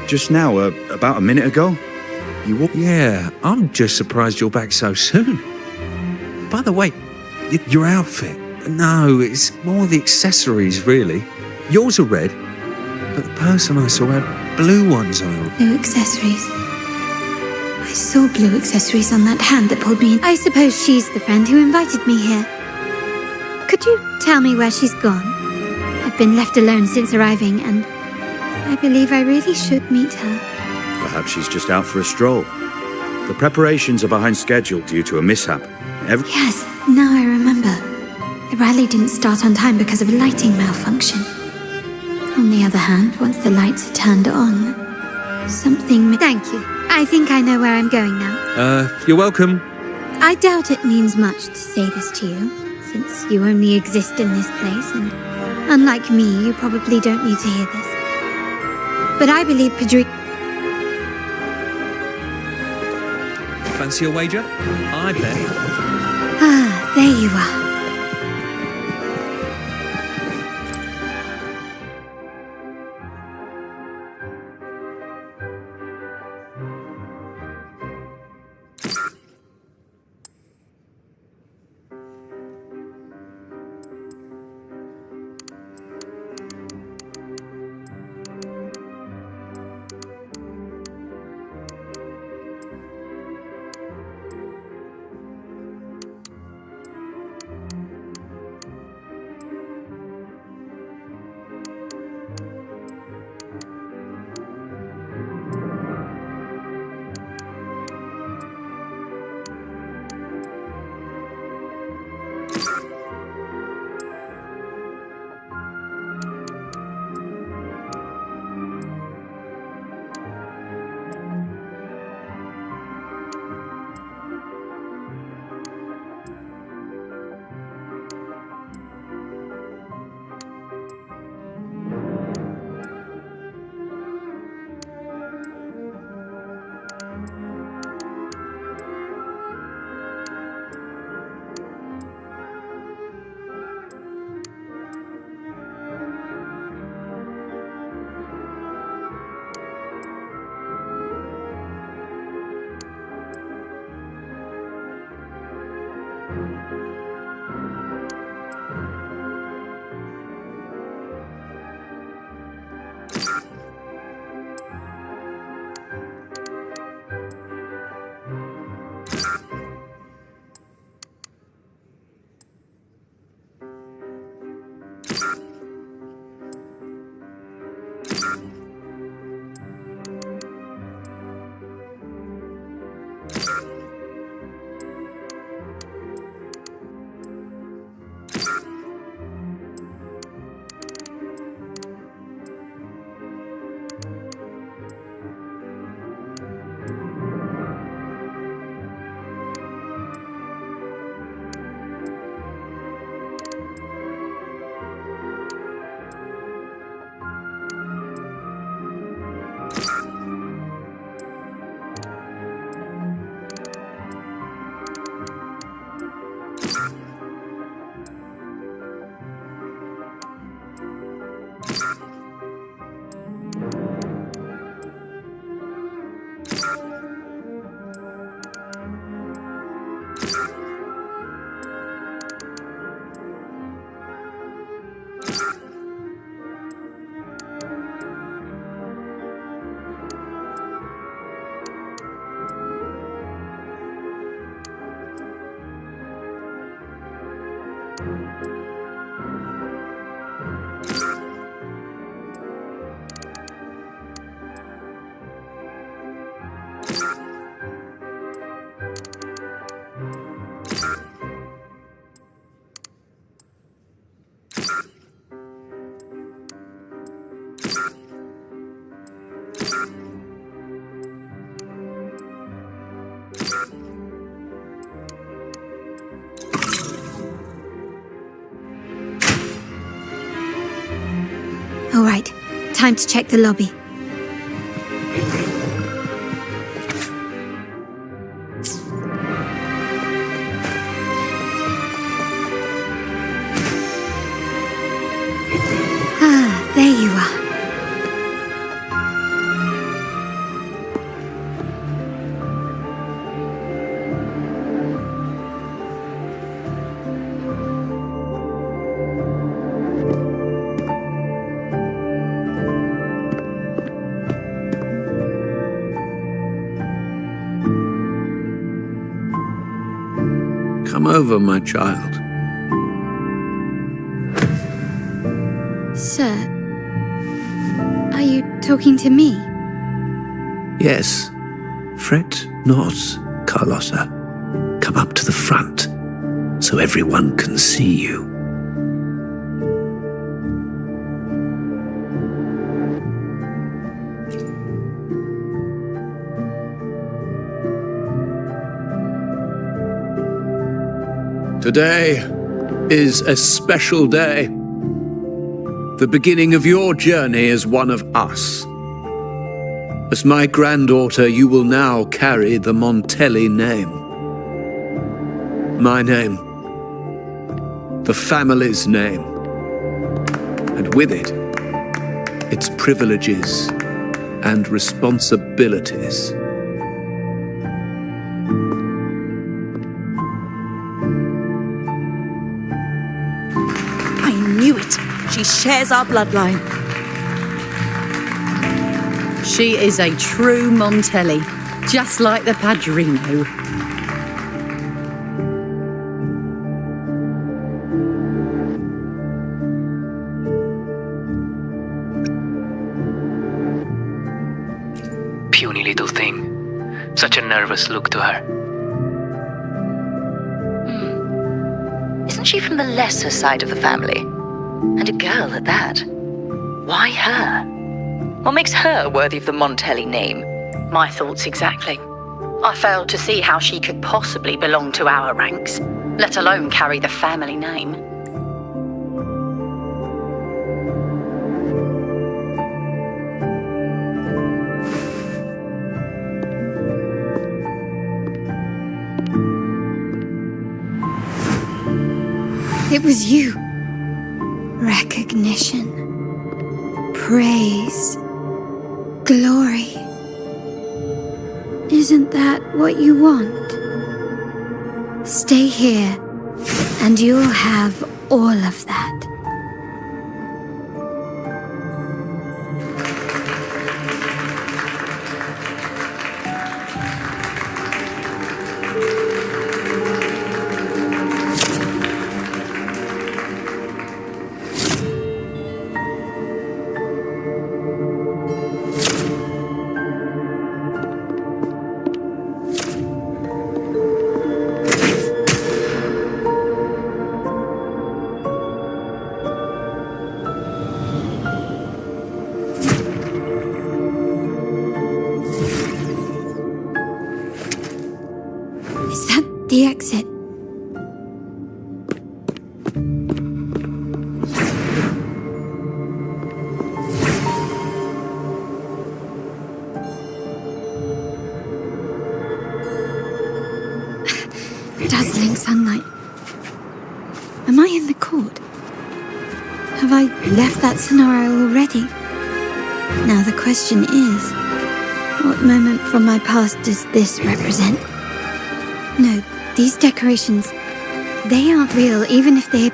Just now, about a minute ago. Yeah, I'm just surprised you're back so soon. By the way, your outfit. No, it's more the accessories, really. Yours are red, but the person I saw had blue ones on. No accessories. I I saw blue accessories on that hand that pulled me in. I suppose she's the friend who invited me here. Could you tell me where she's gone? I've been left alone since arriving, and I believe I really should meet her. Perhaps she's just out for a stroll. The preparations are behind schedule due to a mishap. Yes, now I remember. The rally didn't start on time because of a lighting malfunction. On the other hand, once the lights are turned on, something... Thank you. I think I know where I'm going now. You're welcome. I doubt it means much to say this to you, since you only exist in this place, and unlike me, you probably don't need to hear this. But I believe Fancy a wager? I bet. Ah, there you are. All right, time to check the lobby. Ah, there you are. Come over, my child. Sir, are you talking to me? Yes. Fret not, Carlotta. Come up to the front, so everyone can see you. Today is a special day. The beginning of your journey as one of us. As my granddaughter, you will now carry the Montelli name. My name. The family's name. And with it, its privileges and responsibilities. I knew it. She shares our bloodline. She is a true Montelli, just like the Padrino. Puny little thing. Such a nervous look to her. Isn't she from the lesser side of the family? And a girl at that. Why her? What makes her worthy of the Montelli name? My thoughts exactly. I failed to see how she could possibly belong to our ranks, let alone carry the family name. It was you. Recognition. Praise. Glory. Isn't that what you want? Stay here, and you'll have all of that. The exit. Dazzling sunlight. Am I in the court? Have I left that scenario already? Now the question is, what moment from my past does this represent? No, these decorations, they aren't real, even if they...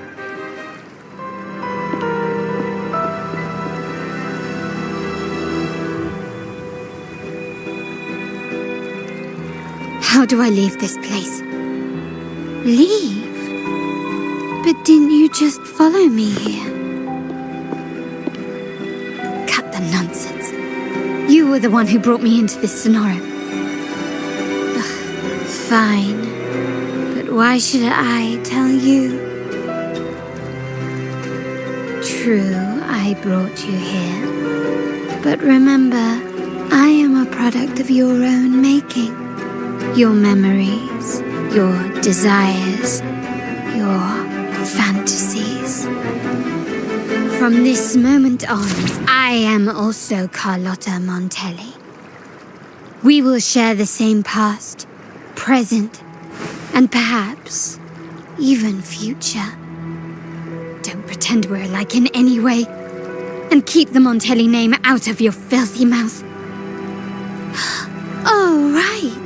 How do I leave this place? Leave? But didn't you just follow me here? Cut the nonsense. You were the one who brought me into this scenario. Ugh, fine. But why should I tell you? True, I brought you here. But remember, I am a product of your own making. Your memories, your desires, your fantasies. From this moment on, I am also Carlotta Montelli. We will share the same past, present, and perhaps even future. Don't pretend we're alike in any way, and keep the Montelli name out of your filthy mouth. Oh, right.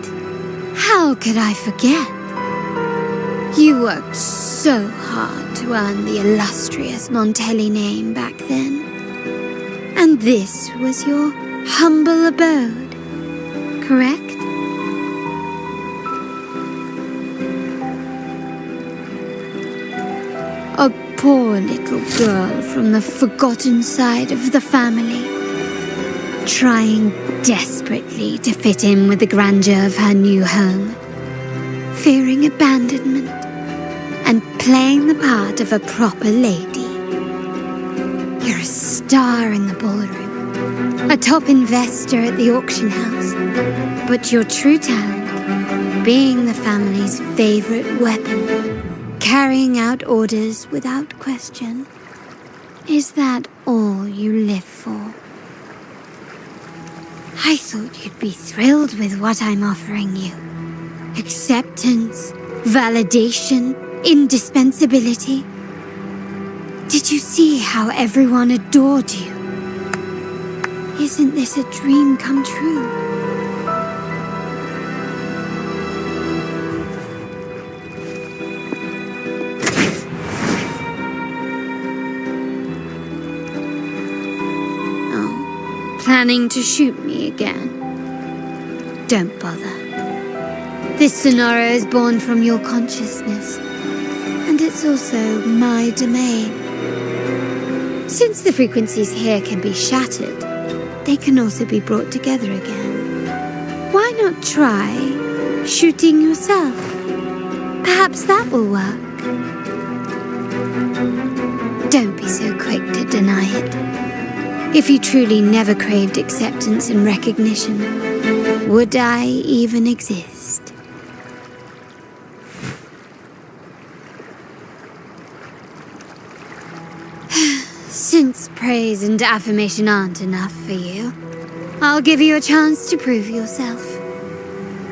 How could I forget? You worked so hard to earn the illustrious Montelli name back then. And this was your humble abode, correct? poor little girl from the forgotten side of the family, trying desperately to fit in with the grandeur of her new home, fearing abandonment, and playing the part of a proper lady. You're a star in the ballroom, a top investor at the auction house, but your true talent, being the family's favorite weapon, carrying out orders without question. Is that all you live for? I thought you'd be thrilled with what I'm offering you. Acceptance, validation, indispensability. Did you see how everyone adored you? Isn't this a dream come true? Planning to shoot me again? Don't bother. This scenario is born from your consciousness, and it's also my domain. Since the frequencies here can be shattered, they can also be brought together again. Why not try shooting yourself? Perhaps that will work. Don't be so quick to deny it. If you truly never craved acceptance and recognition, would I even exist? Since praise and affirmation aren't enough for you, I'll give you a chance to prove yourself.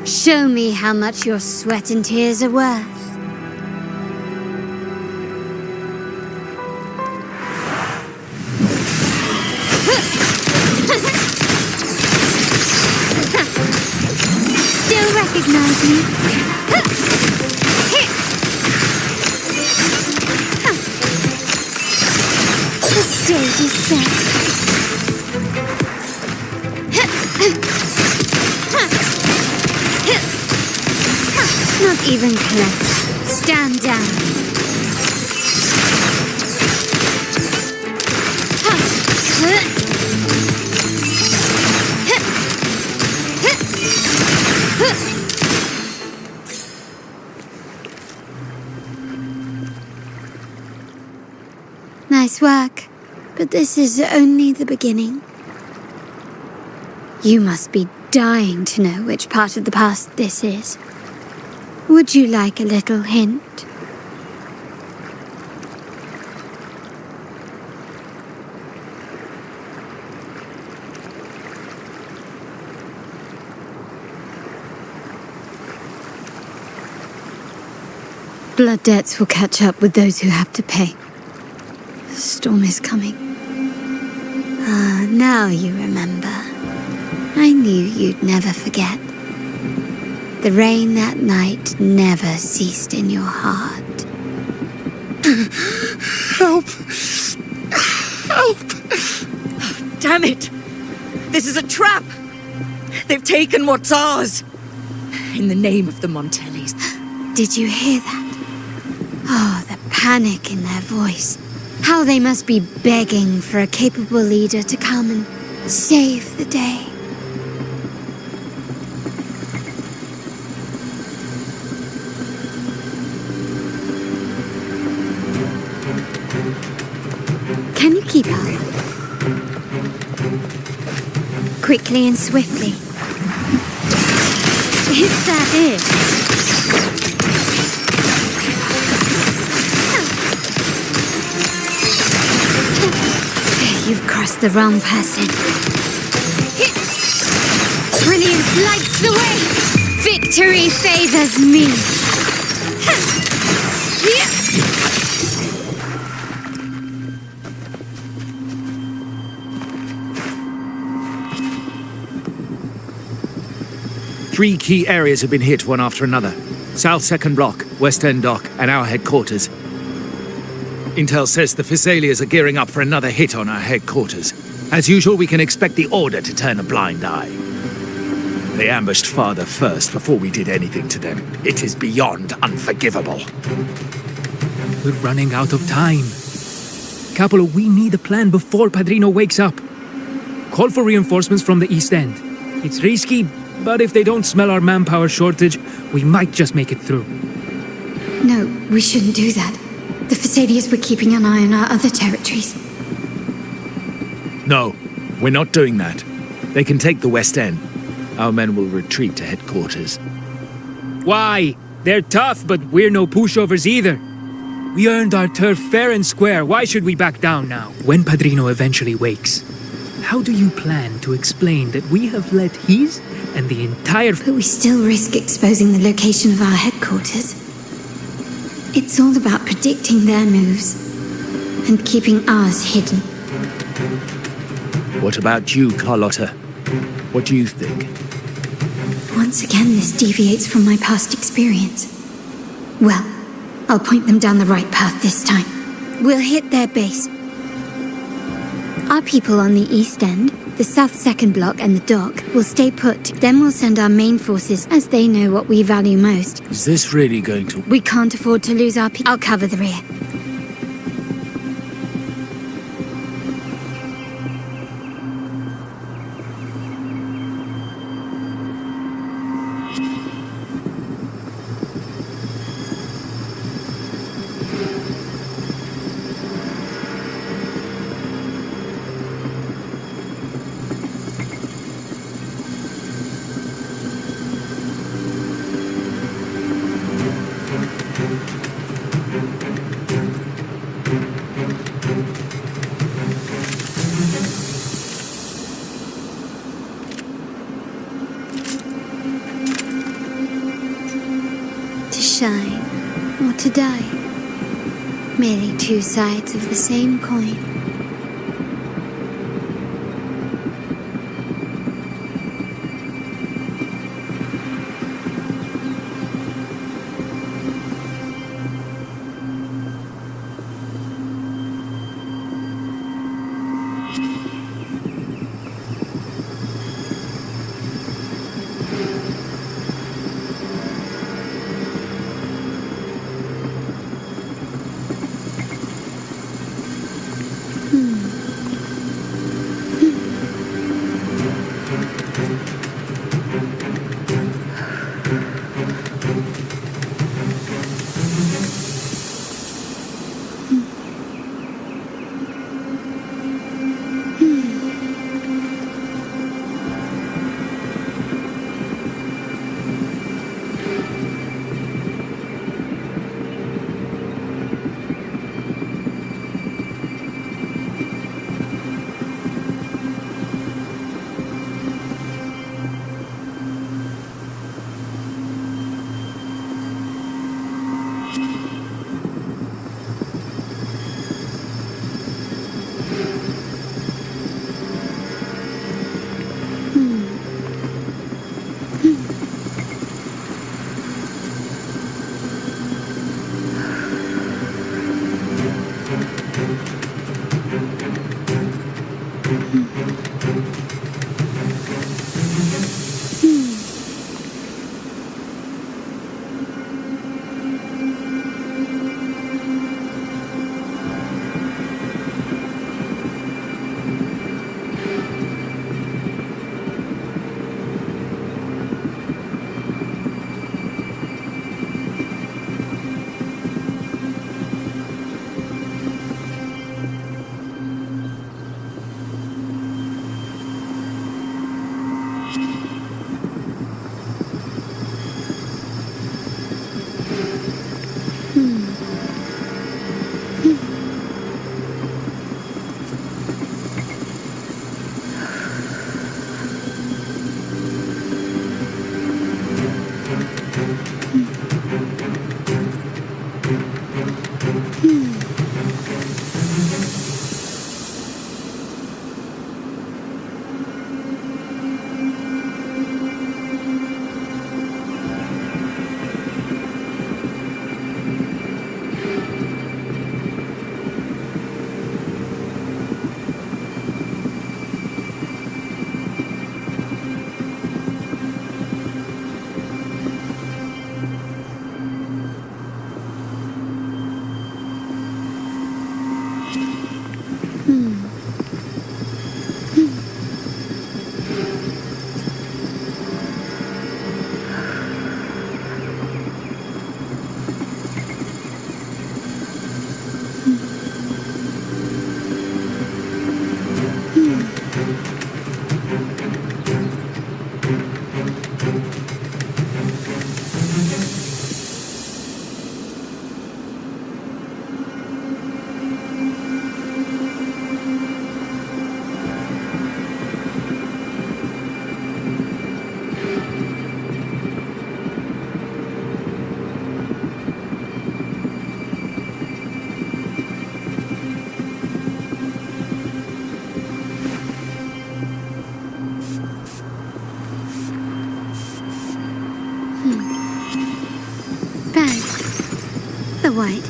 Show me how much your sweat and tears are worth. Recognize me. The stage is set. Not even close. Stand down. Nice work, but this is only the beginning. You must be dying to know which part of the past this is. Would you like a little hint? Blood debts will catch up with those who have to pay. The storm is coming. Ah, now you remember. I knew you'd never forget. The rain that night never ceased in your heart. Help! Help! Damn it! This is a trap! They've taken what's ours! In the name of the Montellis. Did you hear that? Oh, the panic in their voice. How they must be begging for a capable leader to come and save the day. Can you keep up? Quickly and swiftly. Is that it? You've crossed the wrong person. Brilliance lights the way! Victory favors me! Three key areas have been hit one after another. South 2nd Block, West End Dock, and our headquarters. Intel says the Physalia are gearing up for another hit on our headquarters. As usual, we can expect the Order to turn a blind eye. They ambushed Father first before we did anything to them. It is beyond unforgivable. We're running out of time. Capolo, we need a plan before Padrino wakes up. Call for reinforcements from the East End. It's risky, but if they don't smell our manpower shortage, we might just make it through. No, we shouldn't do that. The Fesalias were keeping an eye on our other territories. No, we're not doing that. They can take the West End. Our men will retreat to headquarters. Why? They're tough, but we're no pushovers either. We earned our turf fair and square. Why should we back down now? When Padrino eventually wakes, how do you plan to explain that we have let his and the entire... But we still risk exposing the location of our headquarters. It's all about predicting their moves and keeping ours hidden. What about you, Carlotta? What do you think? Once again, this deviates from my past experience. Well, I'll point them down the right path this time. We'll hit their base. Our people on the East End, the South Second Block and the dock will stay put. Then we'll send our main forces as they know what we value most. Is this really going to... We can't afford to lose our people. I'll cover the rear. Shine or to die. Merely two sides of the same coin.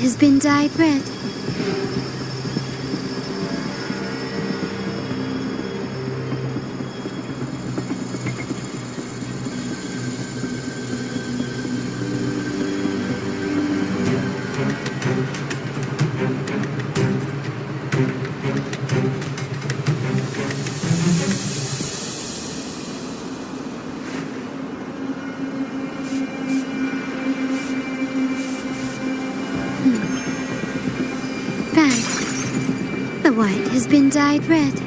has been dyed red. Bad. The white has been dyed red.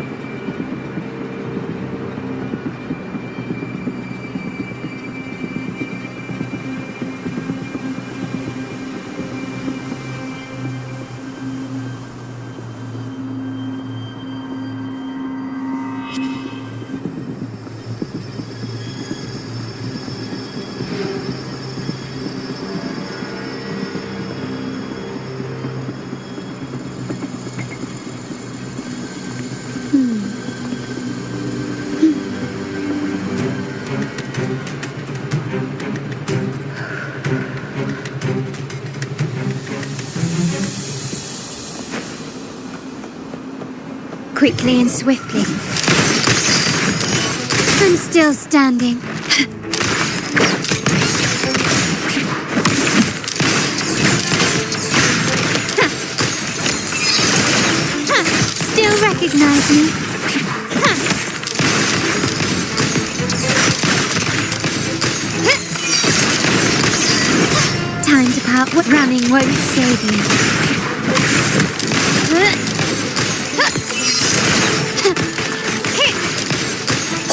Quickly and swiftly. I'm still standing. Still recognize me. Time to part. What running won't save you.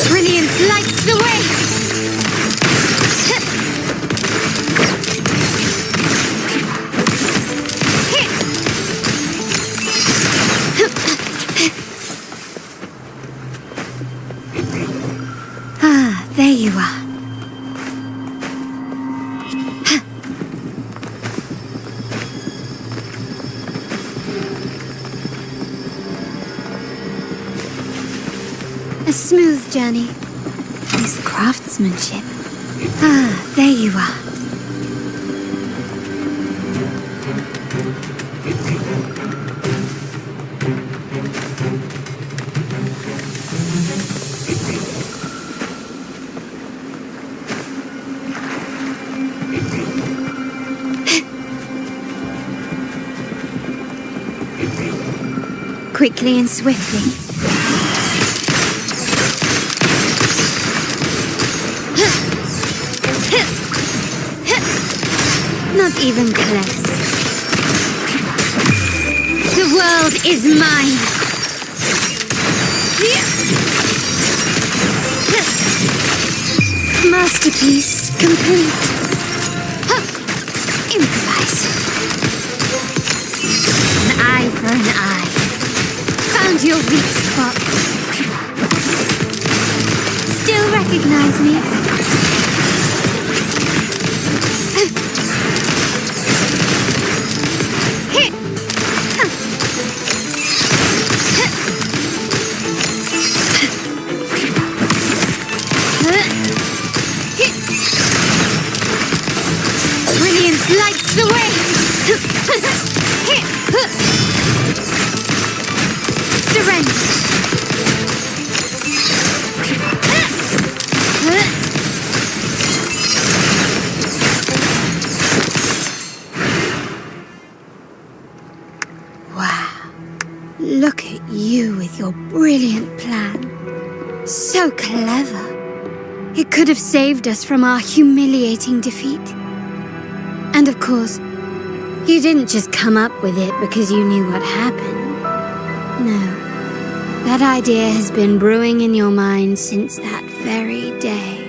Brilliance lights the way! Ah, there you are. A smooth journey. Nice craftsmanship. Ah, there you are. Quickly and swiftly. Not even close. The world is mine. Masterpiece complete. Improvise. An eye for an eye. Found your weak spot. Still recognize me? Lights the way! Surrender! Wow. Look at you with your brilliant plan. So clever. It could have saved us from our humiliating defeat. And of course, you didn't just come up with it because you knew what happened. No, that idea has been brewing in your mind since that very day.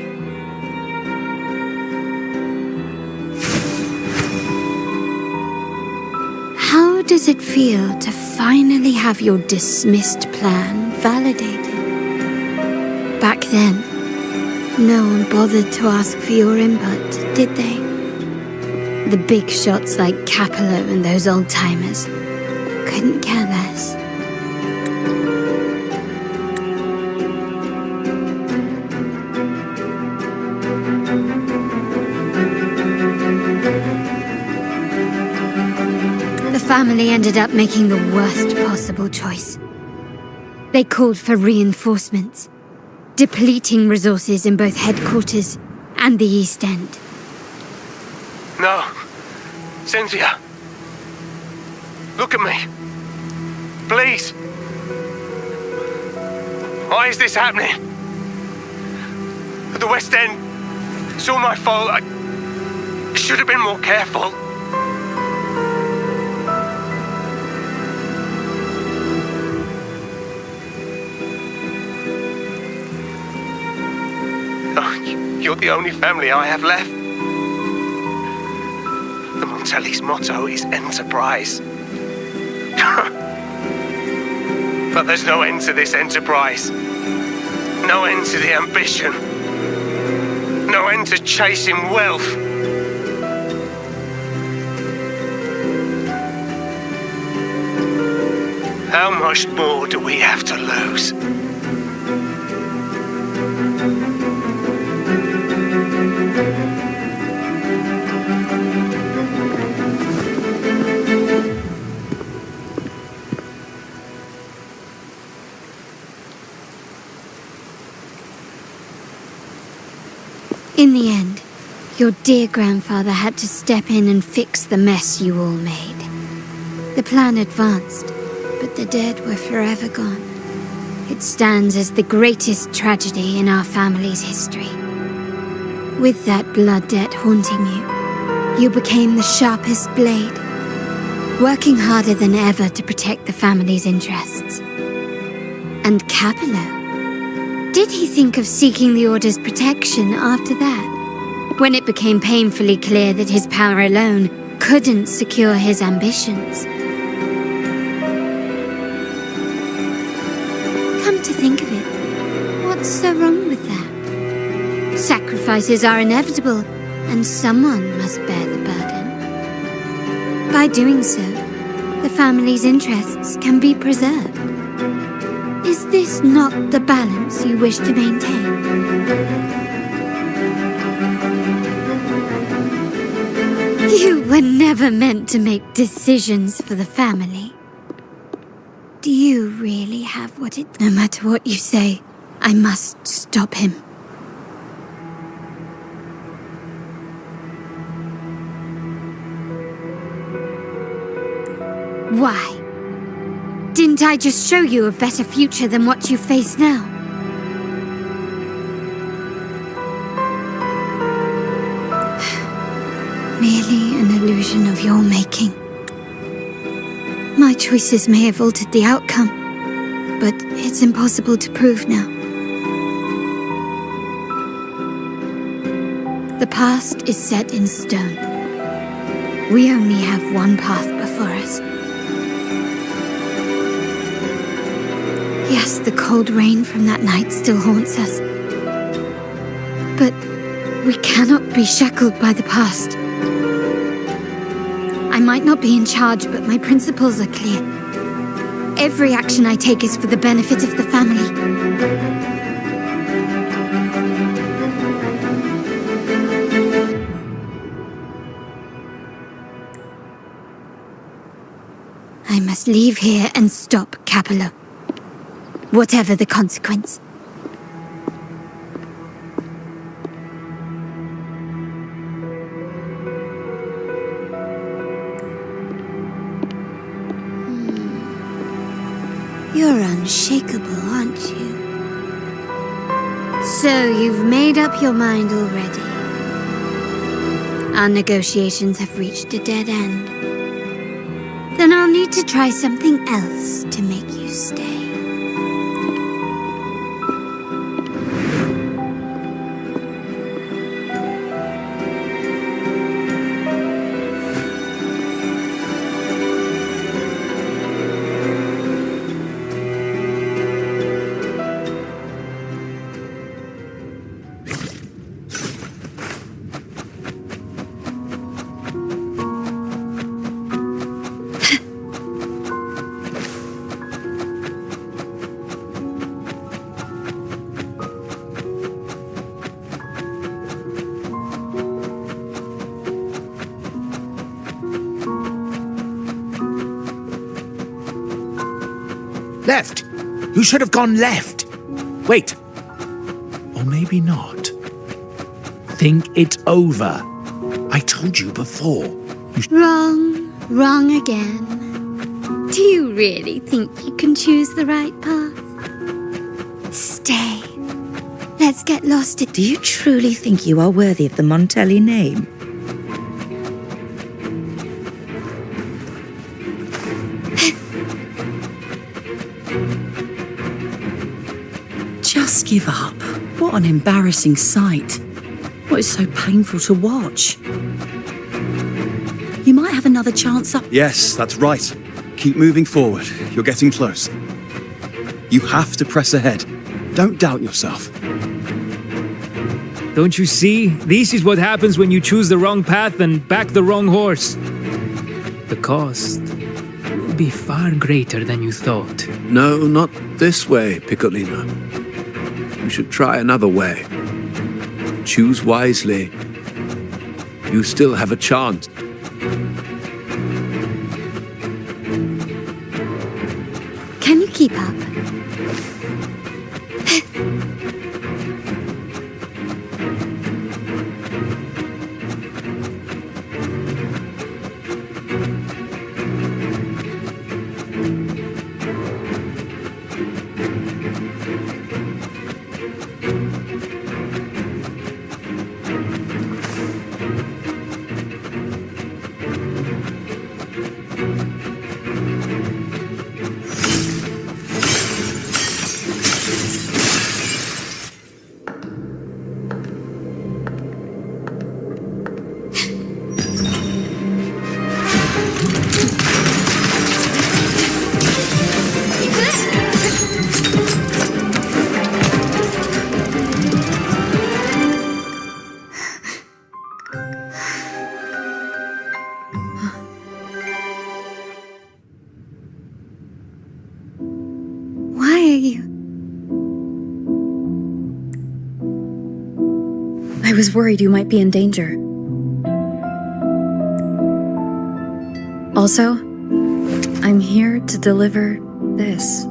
How does it feel to finally have your dismissed plan validated? Back then, no one bothered to ask for your input, did they? The big shots like Capello and those old-timers couldn't care less. family ended up making the worst possible choice. They called for reinforcements, depleting resources in both headquarters and the East End. No. Cynthia. Look at me. Please. Why is this happening? At the West End. It's all my fault. I should have been more careful. Oh, you're the only family I have left. The Montelli's motto is enterprise. But there's no end to this enterprise. No end to the ambition. No end to chasing wealth. How much more do we have to lose? In the end, your dear grandfather had to step in and fix the mess you all made. The plan advanced, but the dead were forever gone. It stands as the greatest tragedy in our family's history. With that blood debt haunting you, you became the sharpest blade, working harder than ever to protect the family's interests. And Capello? Did he think of seeking the Order's protection after that? When it became painfully clear that his power alone couldn't secure his ambitions. Come to think of it, what's so wrong with that? Sacrifices are inevitable, and someone must bear the burden. By doing so, the family's interests can be preserved. Is this not the balance you wish to maintain? You were never meant to make decisions for the family. Do you really have what it... No matter what you say, I must stop him. Why? Didn't I just show you a better future than what you face now? Merely an illusion of your making. My choices may have altered the outcome, but it's impossible to prove now. The past is set in stone. We only have one path before us. Yes, the cold rain from that night still haunts us. But we cannot be shackled by the past. I might not be in charge, but my principles are clear. Every action I take is for the benefit of the family. I must leave here and stop Capello. Whatever the consequence. You're unshakable, aren't you? So you've made up your mind already. Our negotiations have reached a dead end. Then I'll need to try something else to make you stay. Left! You should have gone left! Wait! Or maybe not. Think it over. I told you before. Wrong again. Do you really think you can choose the right path? Stay. Let's get lost Do you truly think you are worthy of the Montelli name? Just give up. What an embarrassing sight. What is so painful to watch? You might have another chance up. Yes, that's right. Keep moving forward. You're getting close. You have to press ahead. Don't doubt yourself. Don't you see? This is what happens when you choose the wrong path and back the wrong horse. The cost will be far greater than you thought. No, not this way, Piccolino. You should try another way. Choose wisely. You still have a chance. Can you keep up? Why are you? I was worried you might be in danger. Also, I'm here to deliver this.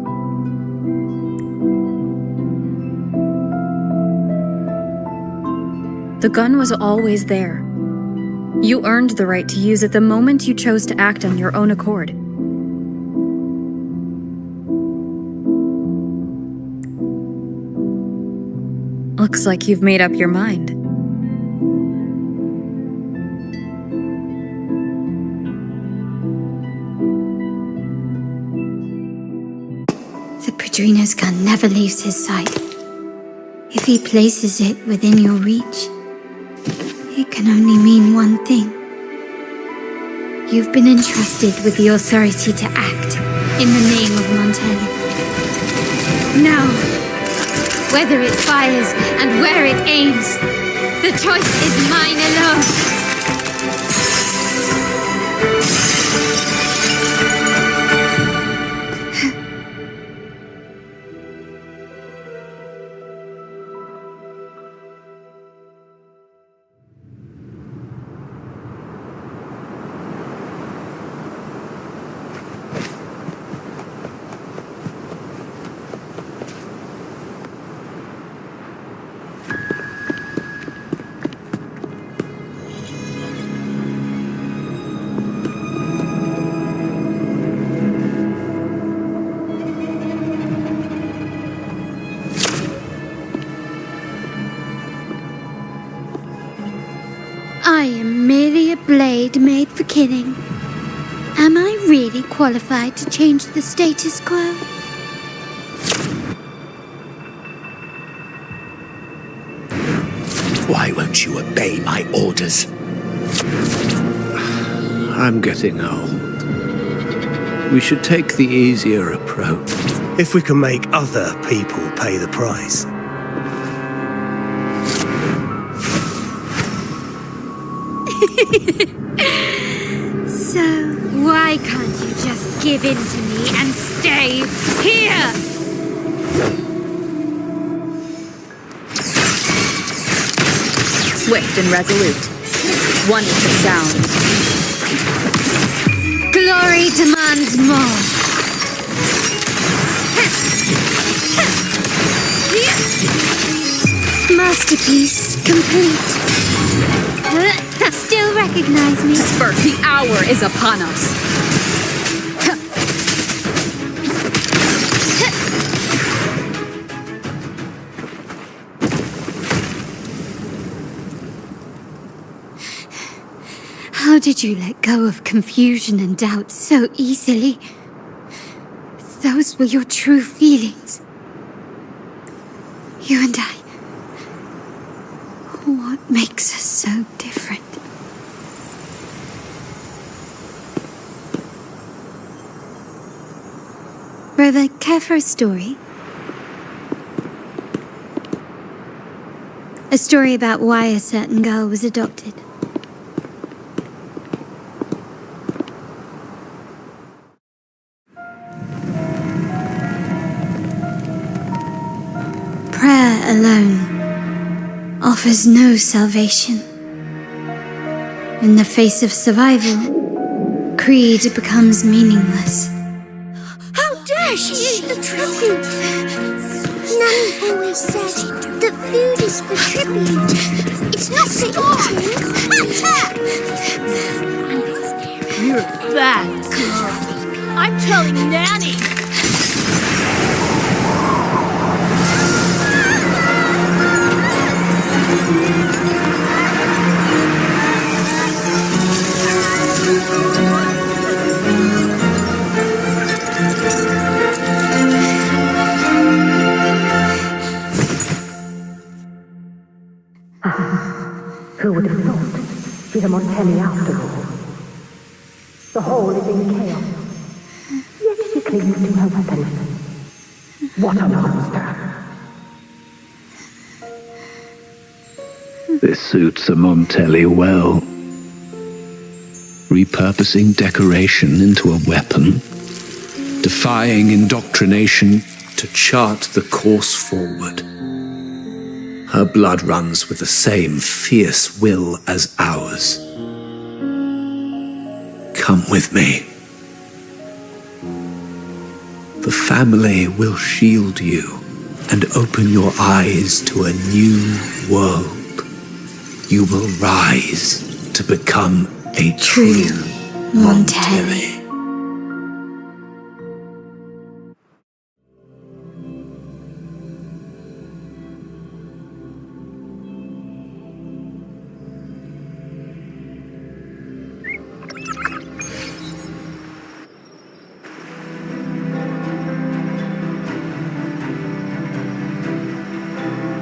The gun was always there. You earned the right to use it the moment you chose to act on your own accord. Looks like you've made up your mind. The Padrino's gun never leaves his sight. If he places it within your reach, it can only mean one thing. You've been entrusted with the authority to act in the name of Montelli. Now, whether it fires and where it aims, the choice is mine alone. I am merely a blade made for killing. Am I really qualified to change the status quo? Why won't you obey my orders? I'm getting old. We should take the easier approach. If we can make other people pay the price. So, why can't you just give in to me and stay here? Swift and resolute. Wonderful sound. Glory demands more. Masterpiece complete. Still recognize me? Spurt, the hour is upon us. How did you let go of confusion and doubt so easily? Those were your true feelings. You and I. What makes us so different? Brother, care for a story? A story about why a certain girl was adopted. Prayer alone offers no salvation. In the face of survival, creed becomes meaningless. How dare she eat the tribute? Nanny always said that food is for tribute. It's not for eating. You're a bad girl. I'm telling Nanny. Who would have thought? She's a Montelli after all. The hall is in chaos. Yet she clings to her weapon. What a monster! This suits a Montelli well. Repurposing decoration into a weapon, defying indoctrination to chart the course forward. Her blood runs with the same fierce will as ours. Come with me. The family will shield you and open your eyes to a new world. You will rise to become a true Montelli.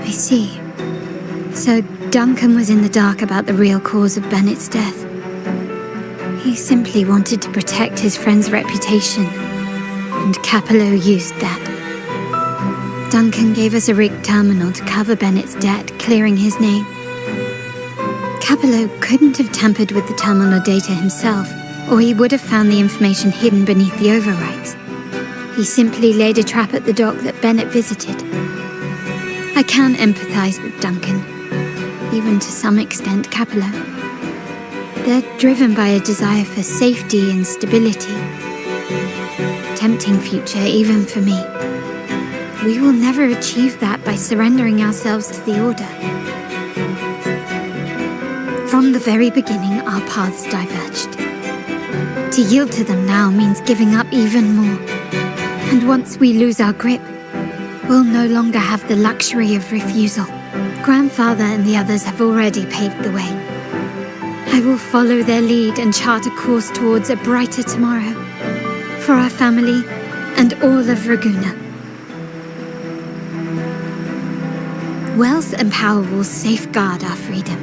I see. So Duncan was in the dark about the real cause of Bennett's death. He simply wanted to protect his friend's reputation, and Capello used that. Duncan gave us a rigged terminal to cover Bennett's debt, clearing his name. Capello couldn't have tampered with the terminal data himself, or he would have found the information hidden beneath the overwrites. He simply laid a trap at the dock that Bennett visited. I can empathize with Duncan, even to some extent Capello. They're driven by a desire for safety and stability. Tempting future even for me. We will never achieve that by surrendering ourselves to the Order. From the very beginning, our paths diverged. To yield to them now means giving up even more. And once we lose our grip, we'll no longer have the luxury of refusal. Grandfather and the others have already paved the way. I will follow their lead and chart a course towards a brighter tomorrow. For our family and all of Ragusa. Wealth and power will safeguard our freedom,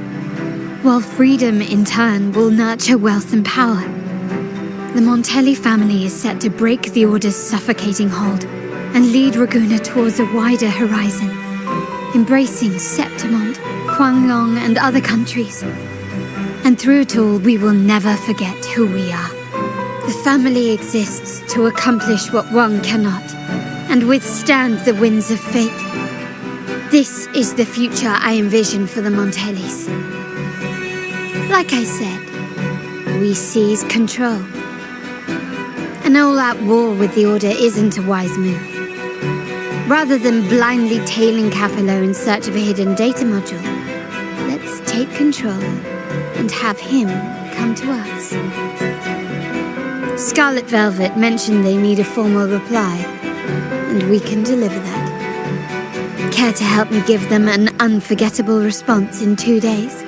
while freedom in turn will nurture wealth and power. The Montelli family is set to break the Order's suffocating hold and lead Ragusa towards a wider horizon, embracing Septimont, Huanglong, and other countries. And through it all, we will never forget who we are. The family exists to accomplish what one cannot, and withstand the winds of fate. This is the future I envision for the Montellis. Like I said, we seize control. An all-out war with the Order isn't a wise move. Rather than blindly tailing Capello in search of a hidden data module, let's take control and have him come to us. Scarlet Velvet mentioned they need a formal reply, and we can deliver that. Care to help me give them an unforgettable response in 2 days?